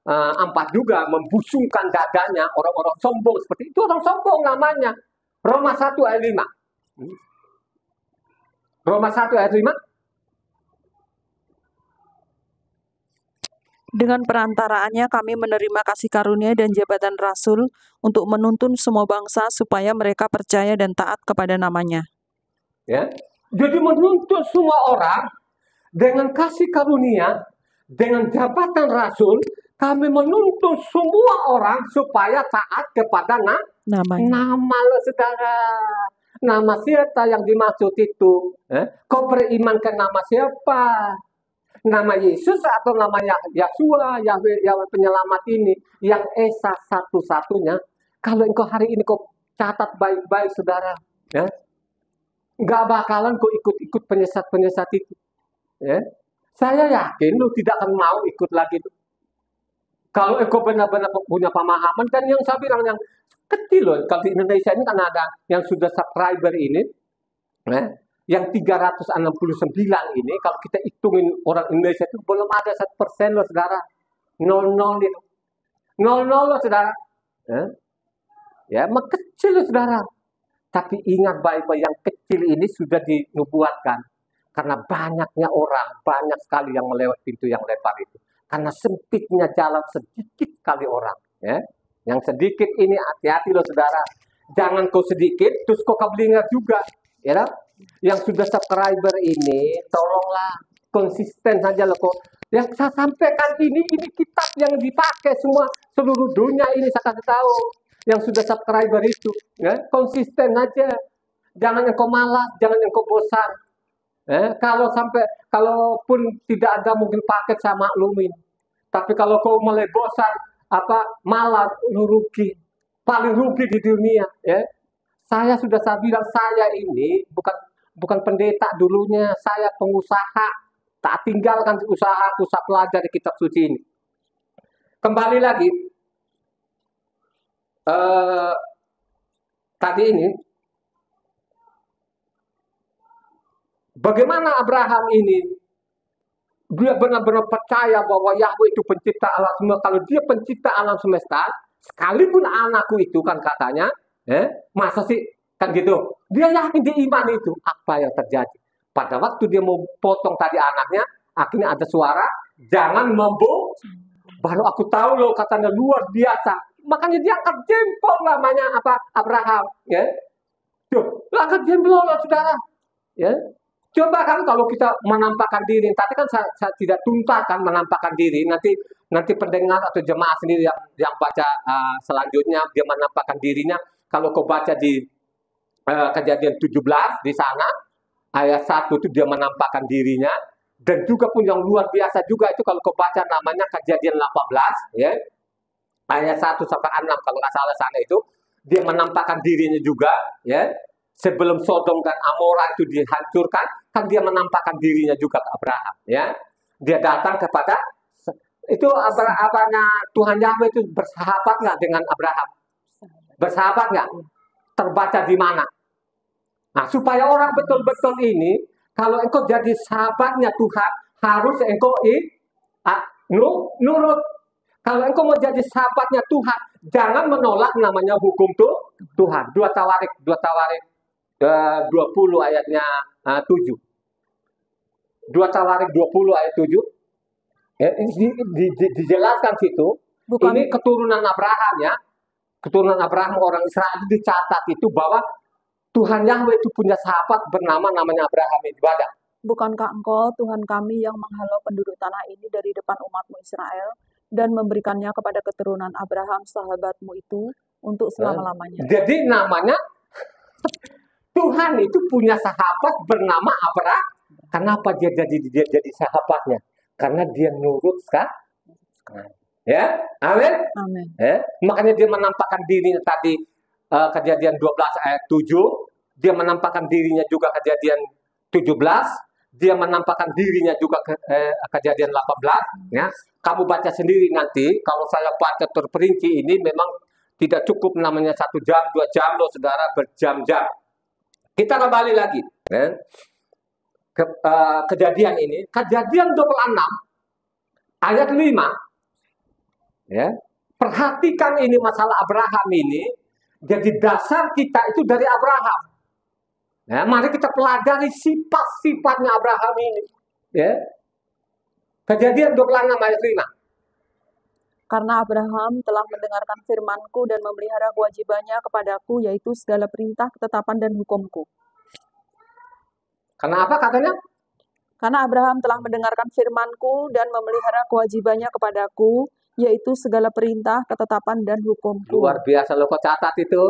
4 juga membusungkan dadanya orang-orang sombong seperti itu, orang sombong namanya. Roma 1 ayat 5. Roma 1 ayat 5. Dengan perantaraannya kami menerima kasih karunia dan jabatan rasul untuk menuntun semua bangsa supaya mereka percaya dan taat kepada namanya. Ya. Jadi menuntun semua orang dengan kasih karunia, dengan jabatan rasul, kami menuntun semua orang supaya taat kepada nama lo saudara. Nama siapa yang dimaksud itu? Kau beriman ke nama siapa? Nama Yesus atau namanya Yahshua, Yahweh penyelamat ini, yang esa satu-satunya. Kalau engkau hari ini kau catat baik-baik, saudara, ya, nggak bakalan kau ikut-ikut penyesat-penyesat itu. Ya. Saya yakin lu tidak akan mau ikut lagi itu. Kalau engkau benar-benar punya pemahaman, dan yang saya bilang yang kecil loh, kalau di Indonesia ini kan ada yang sudah subscriber ini, yang 369 ini, kalau kita hitungin orang Indonesia itu belum ada 1% loh, saudara. 00 itu. 00 loh, saudara. Ya, kecil loh, saudara. Tapi ingat baik-baik, yang kecil ini sudah dinubuatkan. Karena banyaknya orang, banyak sekali yang melewati pintu yang lebar itu. Karena sempitnya jalan sedikit kali orang. Ya. Yang sedikit ini hati-hati loh, saudara. Jangan kau sedikit, terus kau kablingat juga. Ya, yang sudah subscriber ini, tolonglah konsisten saja loh kok. Yang saya sampaikan ini kitab yang dipakai semua seluruh dunia ini, saya kasih tahu. Yang sudah subscriber itu, ya, konsisten aja. Jangan yang kau malas, jangan yang kau bosan. Kalaupun tidak ada mungkin paket, saya maklumin. Tapi kalau kau mulai bosan, malas, lu rugi. Paling rugi di dunia, ya. Saya bilang, saya ini bukan pendeta dulunya, saya pengusaha. Tak tinggalkan usaha pelajar di kitab suci ini. Kembali lagi, tadi ini, bagaimana Abraham ini, dia benar-benar percaya bahwa Yahweh itu pencipta alam semesta. Kalau dia pencipta alam semesta, sekalipun anakku itu kan katanya, masa sih kan gitu, dia yakin di iman itu. Apa yang terjadi pada waktu dia mau potong tadi anaknya, akhirnya ada suara, jangan membunuh. Baru aku tahu loh, katanya luar biasa. Makanya dia angkat jempol namanya Abraham, ya. Angkat jempol loh, saudara, ya. Coba kan kalau kita menampakkan diri, tadi kan saya tidak tuntaskan menampakkan diri, nanti pendengar atau jemaah sendiri yang baca selanjutnya, dia menampakkan dirinya. Kalau kau baca di Kejadian 17 di sana, ayat 1 itu dia menampakkan dirinya. Dan juga pun yang luar biasa juga itu kalau kau baca namanya Kejadian 18, ya, ayat 1 sampai 6 kalau nggak salah sana itu, dia menampakkan dirinya juga, ya. Sebelum Sodom dan Amora itu dihancurkan, kan dia menampakkan dirinya juga ke Abraham, ya. Dia datang kepada itu Tuhan Yahweh itu bersahabat nggak dengan Abraham? Bersahabat nggak? Terbaca di mana? Nah, supaya orang betul-betul ini, kalau engkau jadi sahabatnya Tuhan, harus engkau nurut. Kalau engkau mau jadi sahabatnya Tuhan, jangan menolak namanya hukum Tuhan. 2 Tawarik 20 ayatnya 7. 2 Tawarik 20 ayat 7. Ya, dijelaskan situ. Bukan. Ini keturunan Abraham, ya. Keturunan Abraham orang Israel dicatat itu bahwa Tuhan Yahweh itu punya sahabat namanya Abraham itu ada. Bukankah engkau Tuhan kami yang menghalau penduduk tanah ini dari depan umatmu Israel dan memberikannya kepada keturunan Abraham sahabatmu itu untuk selama-lamanya? Jadi namanya Tuhan itu punya sahabat bernama Abraham. Kenapa dia jadi sahabatnya? Karena dia nurut sekarang. Ya, amin. Amin. Ya, makanya dia menampakkan dirinya tadi Kejadian 12 ayat 7, dia menampakkan dirinya juga Kejadian 17, dia menampakkan dirinya juga Kejadian 18, ya. Kamu baca sendiri nanti, kalau saya baca terperinci ini memang tidak cukup namanya 1 jam, 2 jam loh, saudara, berjam-jam. Kita kembali lagi, ya. Kejadian ini, Kejadian 26 ayat 5. Ya, perhatikan ini masalah Abraham ini. Jadi dasar kita itu dari Abraham. Ya, mari kita pelajari sifat-sifatnya Abraham ini. Ya. Kejadian 26 ayat 5. Karena Abraham telah mendengarkan firman-Ku dan memelihara kewajibannya kepadaku, yaitu segala perintah, ketetapan, dan hukum-Ku. Kenapa katanya? Karena Abraham telah mendengarkan firman-Ku dan memelihara kewajibannya kepadaku, yaitu segala perintah, ketetapan, dan hukumku. Luar biasa loh, kau catat itu.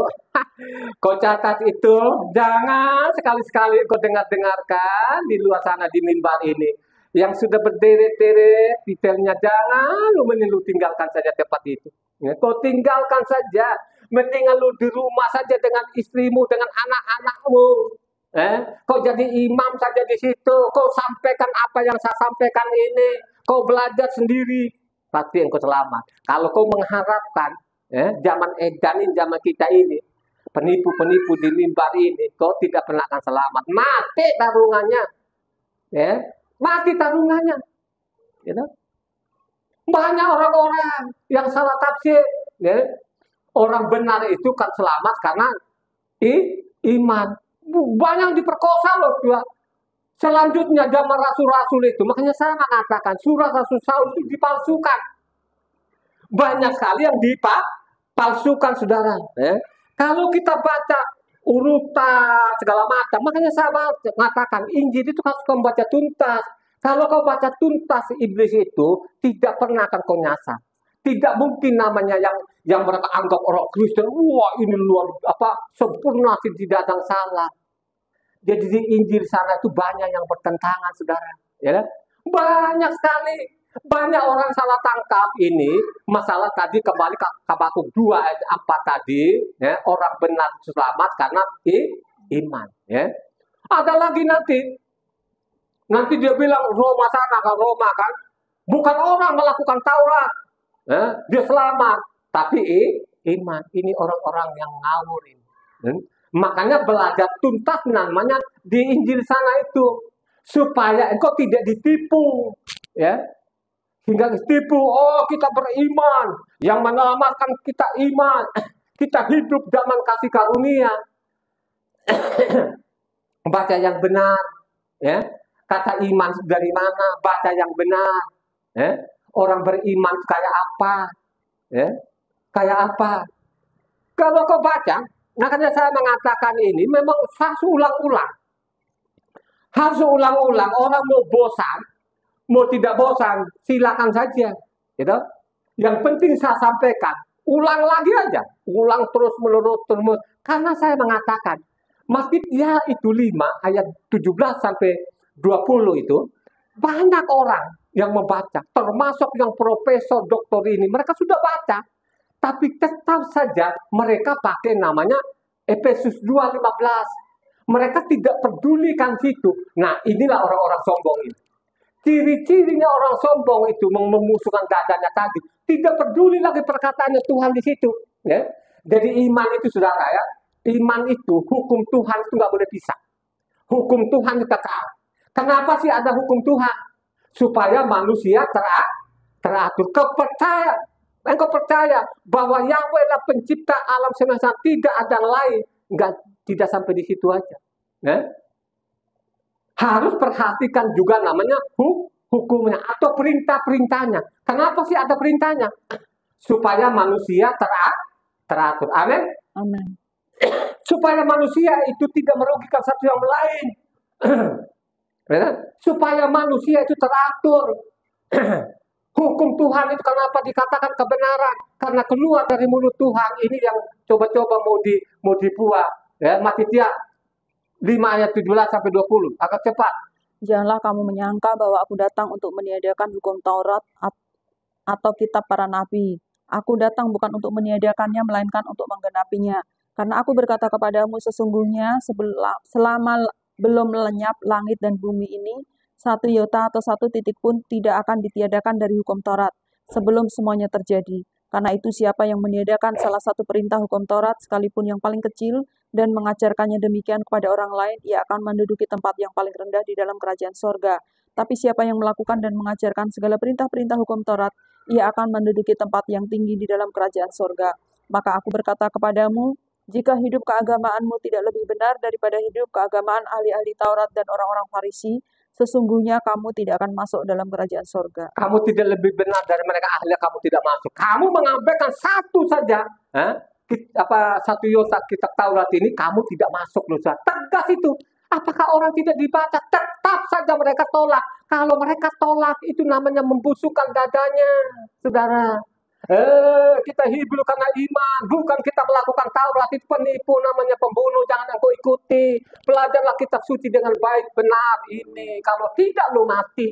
Kau catat itu. Jangan sekali-sekali kau dengarkan di luar sana di mimbar ini. Yang sudah berderet-deret detailnya, jangan lu menilu, tinggalkan saja tempat itu. Ya, kau tinggalkan saja. Mendingan lu di rumah saja dengan istrimu, dengan anak-anakmu. Kau jadi imam saja di situ. Kau sampaikan apa yang saya sampaikan ini. Kau belajar sendiri. Pasti engkau selamat. Kalau kau mengharapkan zaman edan ini, zaman kita ini, penipu-penipu di mimbar ini, kau tidak pernah akan selamat. Mati tarungannya. Mati tarungannya. Gitu. Banyak orang-orang yang salah tafsir. Orang benar itu kan selamat karena iman. Banyak diperkosa loh. Selanjutnya zaman rasul-rasul itu, makanya saya mengatakan surah Rasul Saul itu dipalsukan. Banyak sekali yang dipalsukan, saudara. Kalau kita baca urutan segala macam, makanya saya mengatakan Injil itu harus membaca tuntas. Kalau kau baca tuntas, iblis itu tidak pernah akan kau nyasar. Tidak mungkin namanya yang mereka anggap orang Kristen, wah ini luar sempurna, tidak ada yang salah. Jadi di Injil sana itu banyak yang bertentangan, saudara. Ya, banyak sekali. Banyak orang salah tangkap ini. Masalah tadi kembali ke Habakuk 2 ayat 4 tadi. Ya, orang benar selamat karena iman. Ya. Ada lagi nanti dia bilang Roma sana kan, Roma kan. Bukan orang melakukan Taurat. Ya, dia selamat. Tapi iman. Ini orang-orang yang ngawur ini. Makanya belajar tuntas namanya di Injil sana itu. Supaya engkau tidak ditipu. Ya. Hingga ditipu, oh kita beriman. Yang menyelamatkan kita iman. Kita hidup zaman kasih karunia. Baca yang benar. Ya. Kata iman dari mana? Baca yang benar. Ya. Orang beriman kayak apa? Ya. Kayak apa? Kalau kau baca, makanya saya mengatakan ini memang harus ulang-ulang. Harus ulang-ulang. Orang mau bosan, mau tidak bosan, silakan saja. Gitu? Yang penting saya sampaikan, ulang lagi aja. Ulang terus-menerus. Karena saya mengatakan, Makkiyah itu 5 ayat 17 sampai 20 itu, banyak orang yang membaca. Termasuk yang profesor, doktor ini, mereka sudah baca. Tapi tetap saja mereka pakai namanya Efesus 2:15. Mereka tidak pedulikan situ. Nah, inilah orang-orang sombong ini. Ciri-cirinya orang sombong itu memusuhkan dadanya tadi. Tidak peduli lagi perkataannya Tuhan di situ. Ya. Jadi iman itu, saudara ya. Iman itu, hukum Tuhan itu nggak boleh pisah. Hukum Tuhan itu kekal. Kenapa sih ada hukum Tuhan? Supaya manusia teratur. Engkau percaya bahwa Yahweh lah pencipta alam semesta, tidak ada lain. Tidak sampai di situ aja. Harus perhatikan juga namanya hukumnya atau perintah-perintahnya. Kenapa sih ada perintahnya? Supaya manusia teratur. Amin. Amin. Supaya manusia itu tidak merugikan satu yang lain. Supaya manusia itu teratur. Hukum Tuhan itu kenapa dikatakan kebenaran? Karena keluar dari mulut Tuhan. Ini yang coba-coba mau dibuat. Ya, Makkiyah 5 ayat 17 sampai 20. Agak cepat. Janganlah kamu menyangka bahwa aku datang untuk meniadakan hukum Taurat atau kitab para nabi. Aku datang bukan untuk meniadakannya, melainkan untuk menggenapinya. Karena aku berkata kepadamu, sesungguhnya selama belum lenyap langit dan bumi ini, satu iota atau satu titik pun tidak akan ditiadakan dari hukum Taurat sebelum semuanya terjadi. Karena itu siapa yang meniadakan salah satu perintah hukum Taurat sekalipun yang paling kecil dan mengajarkannya demikian kepada orang lain, ia akan menduduki tempat yang paling rendah di dalam kerajaan sorga. Tapi siapa yang melakukan dan mengajarkan segala perintah-perintah hukum Taurat, ia akan menduduki tempat yang tinggi di dalam kerajaan sorga. Maka aku berkata kepadamu, jika hidup keagamaanmu tidak lebih benar daripada hidup keagamaan ahli-ahli Taurat dan orang-orang Farisi, sesungguhnya kamu tidak akan masuk dalam kerajaan sorga. Kamu tidak lebih benar dari mereka ahli, kamu tidak masuk. Kamu mengabaikan satu saja, satu iota kitab Taurat ini, kamu tidak masuk, loh. Tegas itu. Apakah orang tidak dibaca? Tetap saja mereka tolak. Kalau mereka tolak, itu namanya membusukkan dadanya, saudara. Kita hidup karena iman, bukan kita melakukan Taurat. Itu penipu, namanya pembunuh, jangan engkau ikuti. Belajarlah kitab suci dengan baik, benar ini. Kalau tidak lo mati,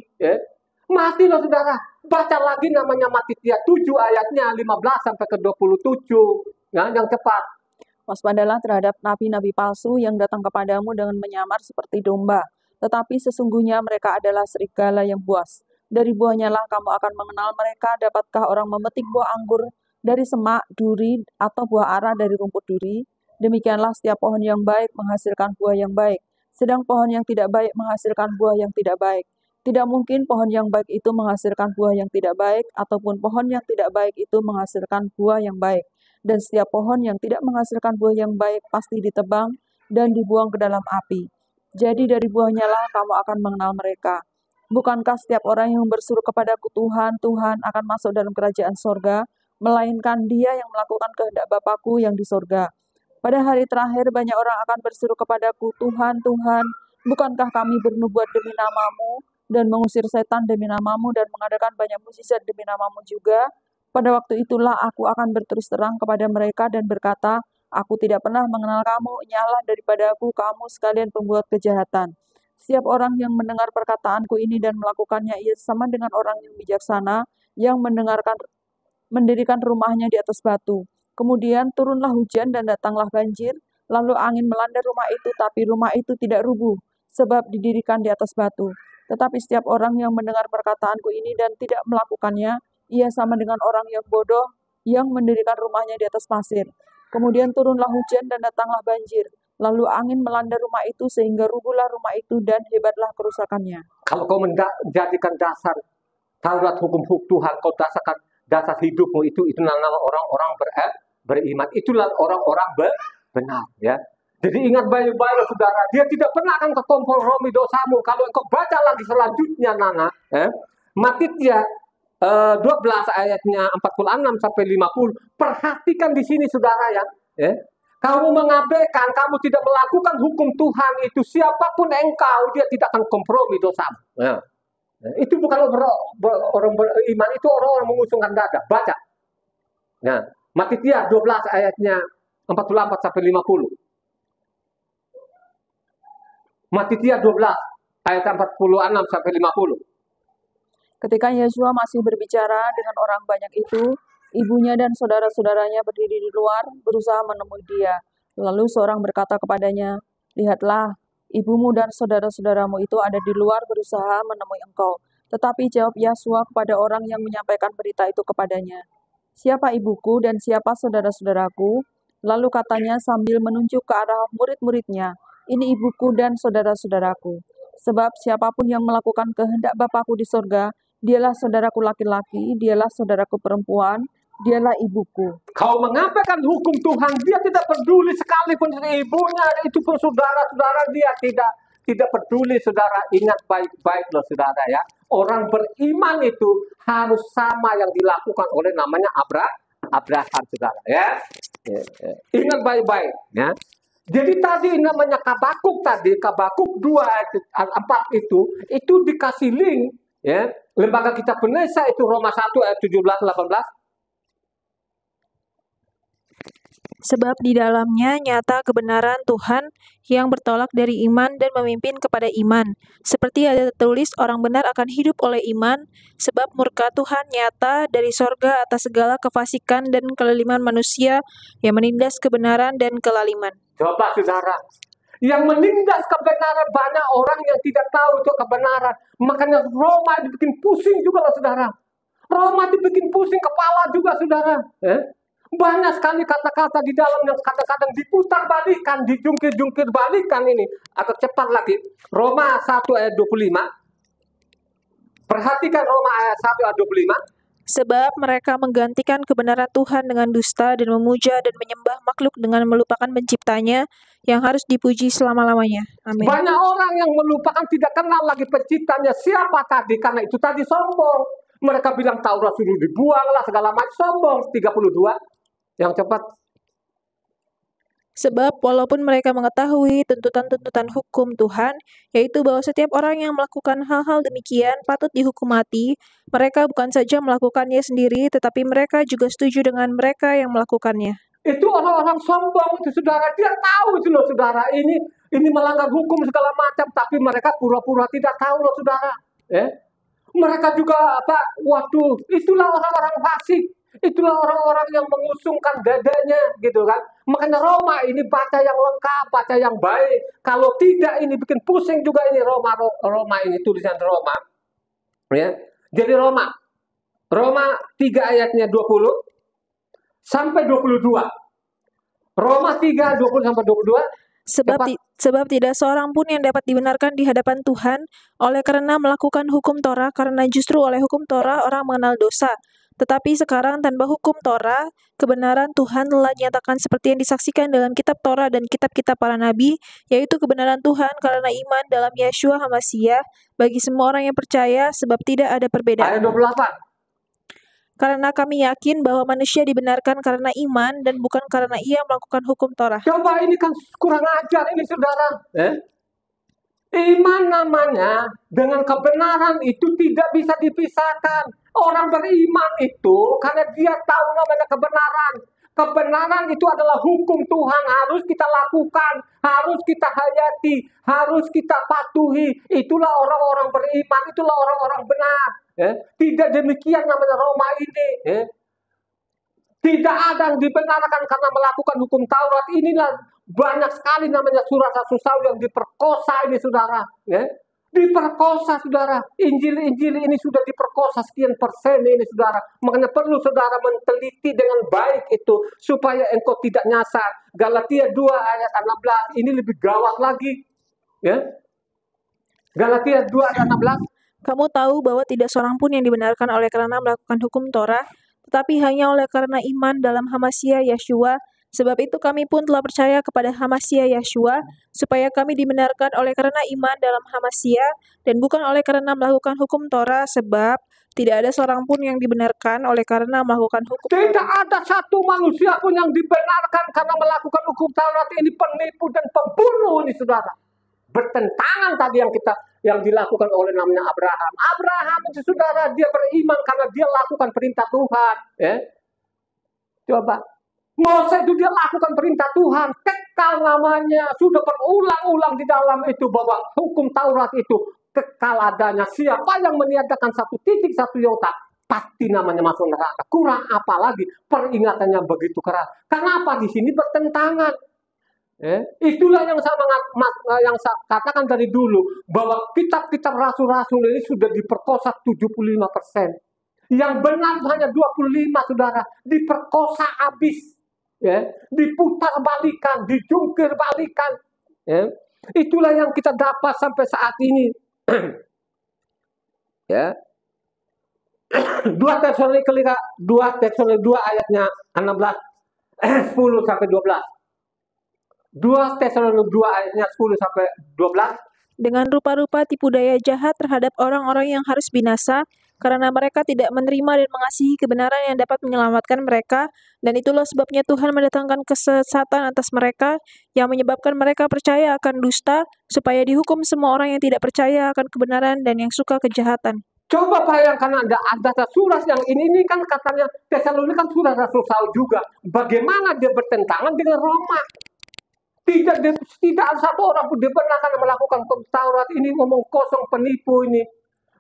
mati lo saudara. Baca lagi namanya Matitia 7 ayatnya 15 sampai ke 27. Ya, yang cepat. Waspadalah terhadap nabi-nabi palsu yang datang kepadamu dengan menyamar seperti domba, tetapi sesungguhnya mereka adalah serigala yang buas. Dari buahnya lah kamu akan mengenal mereka. Dapatkah orang memetik buah anggur dari semak, duri, atau buah ara dari rumput duri? Demikianlah setiap pohon yang baik menghasilkan buah yang baik, sedang pohon yang tidak baik menghasilkan buah yang tidak baik. Tidak mungkin pohon yang baik itu menghasilkan buah yang tidak baik, ataupun pohon yang tidak baik itu menghasilkan buah yang baik. Dan setiap pohon yang tidak menghasilkan buah yang baik pasti ditebang dan dibuang ke dalam api. Jadi dari buahnya lah kamu akan mengenal mereka. Bukankah setiap orang yang berseru kepadaku Tuhan, Tuhan akan masuk dalam kerajaan sorga, melainkan dia yang melakukan kehendak Bapakku yang di sorga. Pada hari terakhir banyak orang akan berseru kepadaku, Tuhan, Tuhan, bukankah kami bernubuat demi namamu, dan mengusir setan demi namamu, dan mengadakan banyak mukjizat demi namamu juga? Pada waktu itulah aku akan berterus terang kepada mereka dan berkata, aku tidak pernah mengenal kamu, nyala daripada aku, kamu sekalian pembuat kejahatan. Setiap orang yang mendengar perkataanku ini dan melakukannya, ia sama dengan orang yang bijaksana, yang mendirikan rumahnya di atas batu. Kemudian turunlah hujan dan datanglah banjir, lalu angin melanda rumah itu, tapi rumah itu tidak rubuh, sebab didirikan di atas batu. Tetapi setiap orang yang mendengar perkataanku ini dan tidak melakukannya, ia sama dengan orang yang bodoh yang mendirikan rumahnya di atas pasir. Kemudian turunlah hujan dan datanglah banjir, lalu angin melanda rumah itu sehingga rubuhlah rumah itu dan hebatlah kerusakannya. Kalau kau menjadikan dasar Taurat hukum Tuhan, kau dasarkan dasar hidupmu itu nama orang-orang beriman. Itulah orang-orang benar, ya. Jadi ingat baik-baik saudara, dia tidak pernah akan kompromi dosamu. Kalau engkau baca lagi selanjutnya Nana, Matitia 12 ayatnya 46 sampai 50. Perhatikan di sini saudara ya. Kamu mengabaikan, kamu tidak melakukan hukum Tuhan itu, siapapun engkau, dia tidak akan kompromi dosamu. Itu bukan orang beriman, itu orang-orang mengusungkan dada. Baca. Nah, Matitia 12 ayatnya 44 sampai 50. Matitia 12 ayat 46 sampai 50. Ketika Yesua masih berbicara dengan orang banyak itu, ibunya dan saudara-saudaranya berdiri di luar, berusaha menemui dia. Lalu seorang berkata kepadanya, lihatlah, ibumu dan saudara-saudaramu itu ada di luar berusaha menemui engkau. Tetapi jawab Yesua kepada orang yang menyampaikan berita itu kepadanya, siapa ibuku dan siapa saudara-saudaraku? Lalu katanya sambil menunjuk ke arah murid-muridnya, ini ibuku dan saudara-saudaraku. Sebab siapapun yang melakukan kehendak Bapakku di sorga, dialah saudaraku laki-laki, dialah saudaraku perempuan, dialah ibuku. Kau mengabaikan hukum Tuhan, dia tidak peduli sekalipun ibunya, itu pun saudara-saudara, dia tidak peduli saudara. Ingat baik-baik loh saudara ya. Orang beriman itu harus sama yang dilakukan oleh namanya Abraham saudara ya. Ingat baik-baik ya. Jadi tadi namanya Habakuk 2 ayat 4 itu dikasih link ya. Lembaga Kitab Indonesia itu Roma 1 ayat 17-18. Sebab di dalamnya nyata kebenaran Tuhan yang bertolak dari iman dan memimpin kepada iman. Seperti ada tertulis, orang benar akan hidup oleh iman, sebab murka Tuhan nyata dari sorga atas segala kefasikan dan kelaliman manusia yang menindas kebenaran dan kelaliman. Coba saudara, yang menindas kebenaran banyak orang yang tidak tahu itu kebenaran. Makanya Roma dibikin pusing juga loh saudara. Roma dibikin pusing kepala juga saudara. Banyak sekali kata-kata di dalam yang kadang-kadang diputar balikan, dijungkir-jungkir balikan ini. Agak cepat lagi. Roma 1 ayat 25. Perhatikan Roma ayat 1 ayat 25. Sebab mereka menggantikan kebenaran Tuhan dengan dusta dan memuja dan menyembah makhluk dengan melupakan penciptanya yang harus dipuji selama-lamanya. Amin. Banyak orang yang melupakan, tidak kenal lagi penciptanya siapa tadi, karena itu tadi sombong. Mereka bilang Taurat sudah dibuang lah segala macam, sombong. 32 yang cepat. Sebab walaupun mereka mengetahui tuntutan-tuntutan hukum Tuhan, yaitu bahwa setiap orang yang melakukan hal-hal demikian patut dihukum mati, mereka bukan saja melakukannya sendiri, tetapi mereka juga setuju dengan mereka yang melakukannya. Itu orang-orang sombong itu saudara, dia tahu itu loh saudara, ini melanggar hukum segala macam, tapi mereka pura-pura tidak tahu loh saudara. Mereka juga waduh, itulah orang-orang fasik. Itulah orang-orang yang mengusungkan dadanya gitu kan. Makanya Roma ini baca yang lengkap, baca yang baik. Kalau tidak ini bikin pusing juga ini Roma ini tulisan Roma. Ya. Jadi Roma 3 ayatnya 20 sampai 22. Roma 3 20 sampai 22. Sebab tidak seorang pun yang dapat dibenarkan di hadapan Tuhan oleh karena melakukan hukum Torah, karena justru oleh hukum Torah orang mengenal dosa. Tetapi sekarang tanpa hukum Torah, kebenaran Tuhan telah dinyatakan seperti yang disaksikan dalam kitab Torah dan kitab-kitab para nabi, yaitu kebenaran Tuhan karena iman dalam Yeshua HaMasiah bagi semua orang yang percaya, sebab tidak ada perbedaan. Ayat 28. Karena kami yakin bahwa manusia dibenarkan karena iman dan bukan karena ia melakukan hukum Torah. Coba ini kan kurang ajar ini saudara. Iman namanya dengan kebenaran itu tidak bisa dipisahkan. Orang beriman itu karena dia tahu namanya kebenaran. Kebenaran itu adalah hukum Tuhan, harus kita lakukan, harus kita hayati, harus kita patuhi. Itulah orang-orang beriman, itulah orang-orang benar. Tidak demikian namanya Roma ini. Tidak ada yang dibenarkan karena melakukan hukum Taurat. Inilah banyak sekali namanya rasul yang diperkosa ini saudara. Diperkosa saudara. Injil ini sudah diperkosa sekian persen ini saudara. Makanya perlu saudara meneliti dengan baik itu supaya engkau tidak nyasar. Galatia 2 ayat 16 ini lebih gawat lagi. Galatia 2 ayat 16. Kamu tahu bahwa tidak seorang pun yang dibenarkan oleh karena melakukan hukum Torah, tetapi hanya oleh karena iman dalam HaMasiah Yeshua. Sebab itu kami pun telah percaya kepada HaMasiah Yeshua, supaya kami dibenarkan oleh karena iman dalam HaMasiah, dan bukan oleh karena melakukan hukum Torah, sebab tidak ada seorang pun yang dibenarkan oleh karena melakukan hukum Torah. Tidak ada satu manusia pun yang dibenarkan karena melakukan hukum Taurat. Ini penipu dan pembunuh ini saudara. Bertentangan tadi yang dilakukan oleh namanya Abraham. Abraham itu saudara, dia beriman karena dia lakukan perintah Tuhan. Coba. Moses itu dia lakukan perintah Tuhan, kekal namanya, sudah berulang-ulang di dalam itu bahwa hukum Taurat itu kekal adanya. Siapa yang meniadakan 1 titik 1 iota, pasti namanya masuk neraka. Kurang apa lagi peringatannya begitu keras. Kenapa di sini bertentangan? Itulah yang saya katakan dari dulu bahwa kitab-kitab rasul-rasul ini sudah diperkosa 75%. Yang benar hanya 25 saudara, diperkosa habis. Diputar balikan, dijungkir balikan. Itulah yang kita dapat sampai saat ini. 2 Tesalonika 2 ayatnya 16 10 sampai 12. 2 Tesalonika 2 ayatnya 10 sampai 12. Dengan rupa-rupa tipu daya jahat terhadap orang-orang yang harus binasa, karena mereka tidak menerima dan mengasihi kebenaran yang dapat menyelamatkan mereka, dan itulah sebabnya Tuhan mendatangkan kesesatan atas mereka, yang menyebabkan mereka percaya akan dusta, supaya dihukum semua orang yang tidak percaya akan kebenaran dan yang suka kejahatan. Coba bayangkan ada surat yang ini kan katanya Tesalonika kan surat Rasul Saul juga. Bagaimana dia bertentangan dengan Roma? Tidak ada satu orang pun dibenarkan melakukan hukum Taurat. Ini ngomong kosong, penipu ini.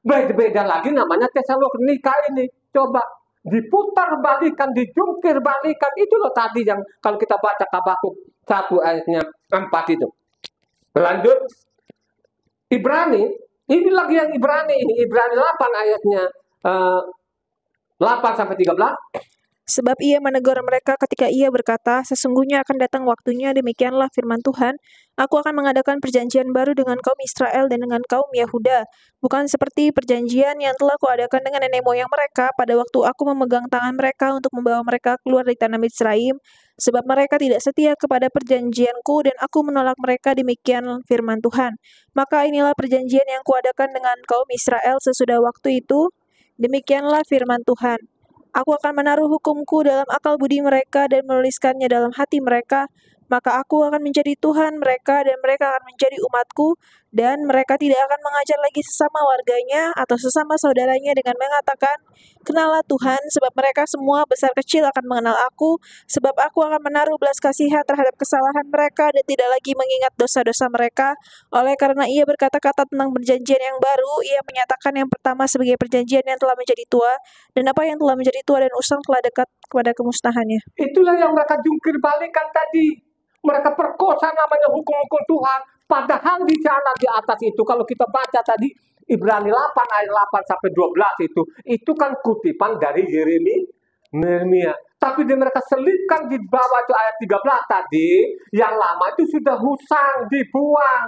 Beda lagi namanya Tesalonika ini. Coba diputar balikan, dijungkir balikan. Itu loh tadi yang kalau kita baca Habakuk 1 ayatnya 4 itu. Lanjut. Ibrani. Ini lagi yang Ibrani ini. Ibrani 8 ayatnya 8 sampai 13. Sebab ia menegur mereka ketika ia berkata, sesungguhnya akan datang waktunya, demikianlah firman Tuhan, aku akan mengadakan perjanjian baru dengan kaum Israel dan dengan kaum Yahuda, bukan seperti perjanjian yang telah kuadakan dengan nenek moyang mereka pada waktu aku memegang tangan mereka untuk membawa mereka keluar dari tanah Misraim, sebab mereka tidak setia kepada perjanjianku dan aku menolak mereka, demikian firman Tuhan. Maka inilah perjanjian yang kuadakan dengan kaum Israel sesudah waktu itu, demikianlah firman Tuhan. Aku akan menaruh hukumku dalam akal budi mereka dan menuliskannya dalam hati mereka, maka aku akan menjadi Tuhan mereka dan mereka akan menjadi umatku, dan mereka tidak akan mengajar lagi sesama warganya atau sesama saudaranya dengan mengatakan, kenallah Tuhan, sebab mereka semua besar kecil akan mengenal aku, sebab aku akan menaruh belas kasihan terhadap kesalahan mereka dan tidak lagi mengingat dosa-dosa mereka. Oleh karena ia berkata-kata tentang perjanjian yang baru, ia menyatakan yang pertama sebagai perjanjian yang telah menjadi tua, dan apa yang telah menjadi tua dan usang telah dekat kepada kemusnahannya. Itulah yang mereka jungkir balikan tadi. Mereka perkosa namanya hukum-hukum Tuhan. Padahal di sana di atas itu, kalau kita baca tadi Ibrani 8 ayat 8 sampai 12 itu kan kutipan dari Yeremia. Tapi mereka selipkan di bawah itu ayat 13 tadi, yang lama itu sudah usang, dibuang.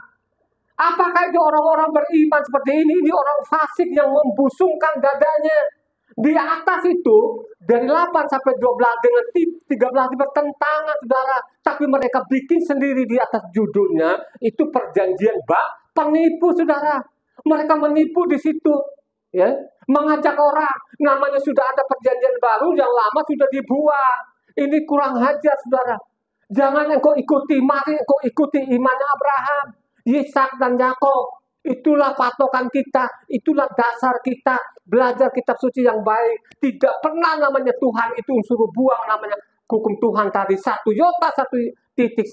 Apakah itu orang-orang beriman seperti ini? Ini orang fasik yang membusungkan dadanya. Di atas itu, dari 8 sampai 12 dengan 13 bertentangan, saudara. Tapi mereka bikin sendiri di atas judulnya, itu perjanjian penipu, saudara. Mereka menipu di situ. Ya, mengajak orang, namanya sudah ada perjanjian baru, yang lama sudah dibuang. Ini kurang ajar, saudara. Jangan engkau ikuti, mari engkau ikuti imannya Abraham, Ishak dan Yakub. Itulah patokan kita, itulah dasar kita, belajar kitab suci yang baik. Tidak pernah namanya Tuhan itu suruh buang namanya hukum Tuhan tadi. Satu iota, satu titik.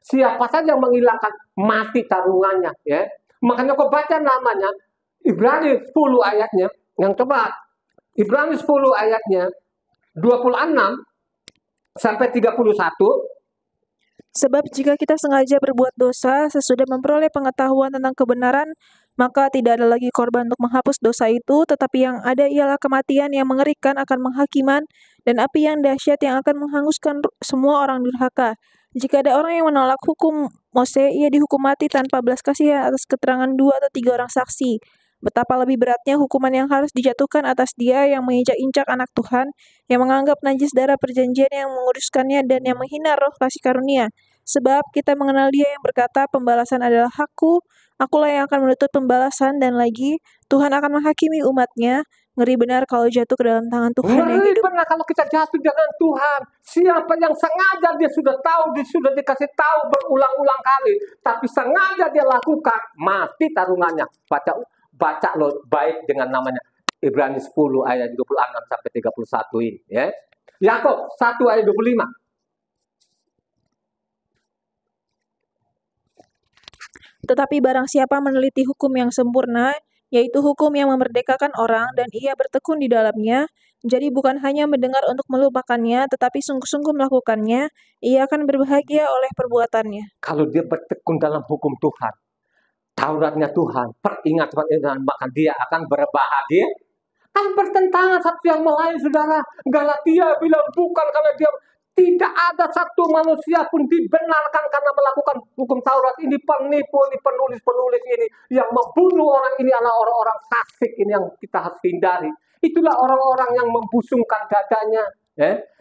Siapa saja yang menghilangkan, mati taruhannya. Ya. Makanya kau baca namanya, Ibrani 10 ayatnya, yang coba, Ibrani 10 ayatnya, 26 sampai 31. Sebab jika kita sengaja berbuat dosa sesudah memperoleh pengetahuan tentang kebenaran, maka tidak ada lagi korban untuk menghapus dosa itu, tetapi yang ada ialah kematian yang mengerikan akan menghakiman, dan api yang dahsyat yang akan menghanguskan semua orang durhaka. Jika ada orang yang menolak hukum Mose, ia dihukum mati tanpa belas kasihan atas keterangan 2 atau 3 orang saksi. Betapa lebih beratnya hukuman yang harus dijatuhkan atas dia yang menginjak-injak anak Tuhan, yang menganggap najis darah perjanjian yang menguduskannya dan yang menghina roh kasih karunia. Sebab kita mengenal dia yang berkata, pembalasan adalah hakku, akulah yang akan menuntut pembalasan, dan lagi, Tuhan akan menghakimi umatnya. Ngeri benar kalau jatuh ke dalam tangan Tuhan yang Ngeri hidup. benar kalau kita jatuh dengan Tuhan. Siapa yang sengaja dia sudah tahu, dia sudah dikasih tahu berulang-ulang kali, tapi sengaja dia lakukan, mati taruhannya. Baca lo baik dengan namanya Ibrani 10 ayat 26 sampai 31 ini. Ya. Yakub 1 ayat 25. Tetapi barang siapa meneliti hukum yang sempurna, yaitu hukum yang memerdekakan orang, dan ia bertekun di dalamnya, jadi bukan hanya mendengar untuk melupakannya, tetapi sungguh-sungguh melakukannya, ia akan berbahagia oleh perbuatannya. Kalau dia bertekun dalam hukum Tuhan, Tauratnya Tuhan, peringat-peringat, maka dia akan berbahagia. Kan bertentangan satu yang lain, saudara. Galatia bilang bukan, karena dia tidak ada satu manusia pun dibenarkan karena melakukan hukum Taurat. Ini penipu, ini penulis-penulis ini yang membunuh orang, ini adalah orang-orang fasik ini yang kita harus hindari. Itulah orang-orang yang membusungkan dadanya,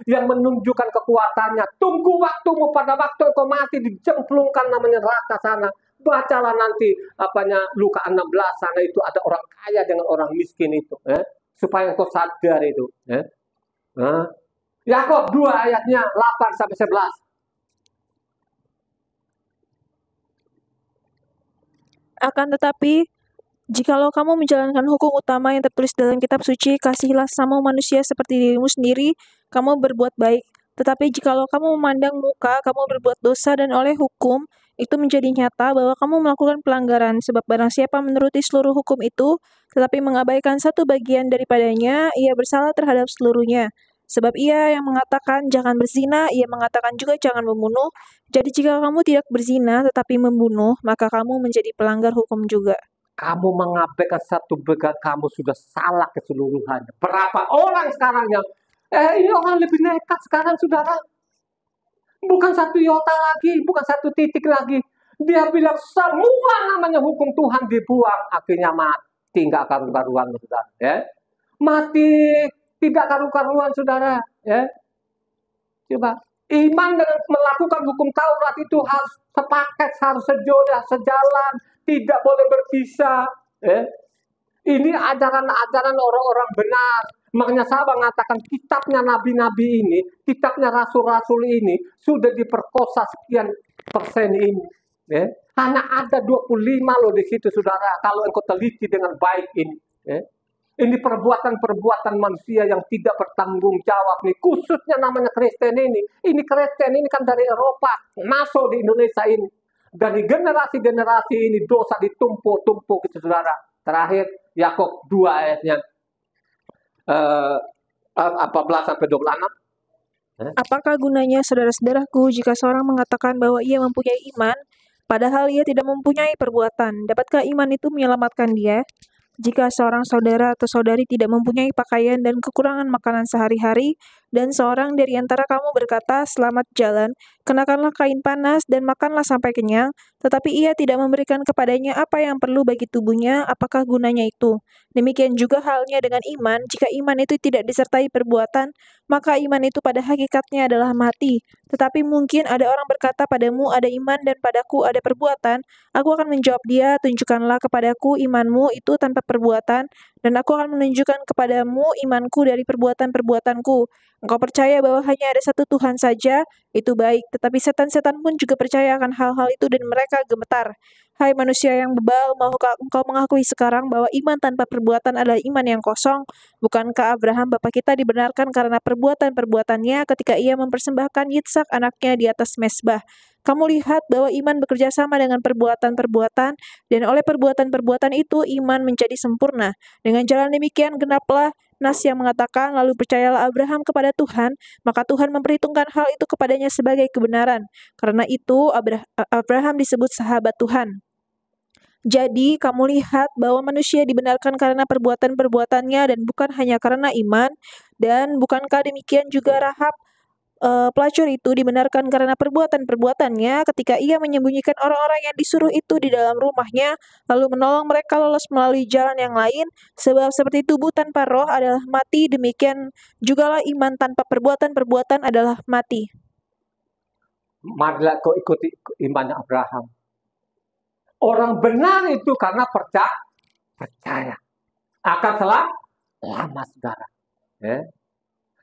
yang menunjukkan kekuatannya. Tunggu waktumu, pada waktu engkau mati dijemplungkan namanya neraka sana. Bacalah nanti Luka 16 sana, itu ada orang kaya dengan orang miskin itu, supaya engkau sadar itu. Yakub 2 ayatnya 8 sampai 11. Akan tetapi, jikalau kamu menjalankan hukum utama yang tertulis dalam kitab suci, kasihilah sama manusia seperti dirimu sendiri, kamu berbuat baik. Tetapi jikalau kamu memandang muka, kamu berbuat dosa, dan oleh hukum, itu menjadi nyata bahwa kamu melakukan pelanggaran, sebab barang siapa menuruti seluruh hukum itu, tetapi mengabaikan satu bagian daripadanya, ia bersalah terhadap seluruhnya. Sebab ia yang mengatakan jangan berzina, ia mengatakan juga jangan membunuh. Jadi jika kamu tidak berzina tetapi membunuh, maka kamu menjadi pelanggar hukum juga. Kamu mengabaikan satu bagian, kamu sudah salah keseluruhannya. Berapa orang sekarang yang ini orang lebih nekat sekarang, saudara. Bukan satu iota lagi, bukan satu titik lagi. Dia bilang semua namanya hukum Tuhan dibuang, akhirnya mati nggak karu-karuan, saudara. Ya, mati tidak karu-karuan, saudara. Ya, coba iman dengan melakukan hukum Taurat itu harus sepaket, harus sejalan, tidak boleh berpisah. Ya. Ini ajaran-ajaran orang-orang benar. Makanya saya mengatakan kitabnya nabi-nabi ini, kitabnya rasul-rasul ini sudah diperkosa sekian persen ini. Ya. Hanya ada 25 loh di situ, saudara. Kalau engkau teliti dengan baik ini. Ya. Ini perbuatan-perbuatan manusia yang tidak bertanggung jawab nih. Khususnya namanya Kristen ini. Ini Kristen ini kan dari Eropa masuk di Indonesia ini. Dari generasi-generasi ini dosa ditumpuk-tumpuk gitu, saudara. Terakhir Yakub 2 ayatnya 14-26. Apakah gunanya, saudara-saudaraku, jika seorang mengatakan bahwa ia mempunyai iman, padahal ia tidak mempunyai perbuatan? Dapatkah iman itu menyelamatkan dia? Jika seorang saudara atau saudari tidak mempunyai pakaian dan kekurangan makanan sehari-hari, dan seorang dari antara kamu berkata, "Selamat jalan, kenakanlah kain panas dan makanlah sampai kenyang," tetapi ia tidak memberikan kepadanya apa yang perlu bagi tubuhnya, apakah gunanya itu? Demikian juga halnya dengan iman, jika iman itu tidak disertai perbuatan, maka iman itu pada hakikatnya adalah mati. Tetapi mungkin ada orang berkata padamu, "Ada iman dan padaku ada perbuatan." Aku akan menjawab dia, "Tunjukkanlah kepadaku imanmu itu tanpa perbuatan, dan aku akan menunjukkan kepadamu imanku dari perbuatan-perbuatanku. Engkau percaya bahwa hanya ada satu Tuhan saja, itu baik, tetapi setan-setan pun juga percaya akan hal-hal itu dan mereka gemetar. Hai manusia yang bebal, maukah engkau mengakui sekarang bahwa iman tanpa perbuatan adalah iman yang kosong? Bukankah Abraham bapa kita dibenarkan karena perbuatan-perbuatannya ketika ia mempersembahkan Yitsak anaknya di atas mezbah? Kamu lihat bahwa iman bekerja sama dengan perbuatan-perbuatan, dan oleh perbuatan-perbuatan itu iman menjadi sempurna. Dengan jalan demikian genaplah nas yang mengatakan, lalu percayalah Abraham kepada Tuhan, maka Tuhan memperhitungkan hal itu kepadanya sebagai kebenaran. Karena itu Abraham disebut sahabat Tuhan. Jadi, kamu lihat bahwa manusia dibenarkan karena perbuatan-perbuatannya dan bukan hanya karena iman. Dan bukankah demikian juga Rahab, pelacur itu dibenarkan karena perbuatan-perbuatannya ketika ia menyembunyikan orang-orang yang disuruh itu di dalam rumahnya, lalu menolong mereka lolos melalui jalan yang lain, sebab seperti tubuh tanpa roh adalah mati, demikian jugalah iman tanpa perbuatan-perbuatan adalah mati. Marilah kau ikuti imannya Abraham. Orang benar itu karena percaya akan selamat, saudara. Ya.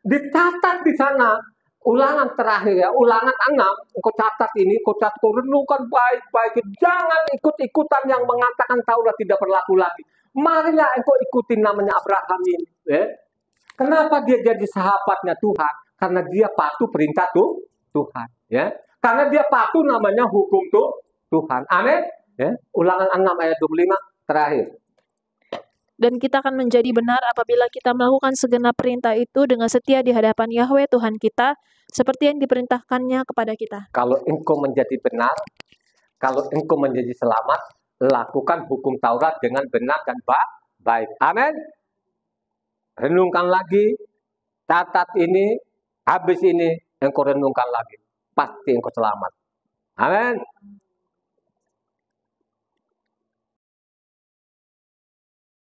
Dicatat di sana. Ulangan terakhir ya, ulangan 6, engkau catat ini, kau renungkan baik-baik. Jangan ikut-ikutan yang mengatakan Taurat tidak berlaku lagi. Marilah engkau ikuti namanya Abraham ini. Ya. Kenapa dia jadi sahabatnya Tuhan? Karena dia patuh perintah Tuhan. Ya. Karena dia patuh namanya hukum Tuhan. Amin. Ya. Ulangan 6 ayat 25 terakhir. Dan kita akan menjadi benar apabila kita melakukan segenap perintah itu dengan setia di hadapan Yahweh Tuhan kita, seperti yang diperintahkannya kepada kita. Kalau engkau menjadi benar, kalau engkau menjadi selamat, lakukan hukum Taurat dengan benar dan baik. Amin. Renungkan lagi, catat ini, habis ini engkau renungkan lagi. Pasti engkau selamat. Amin.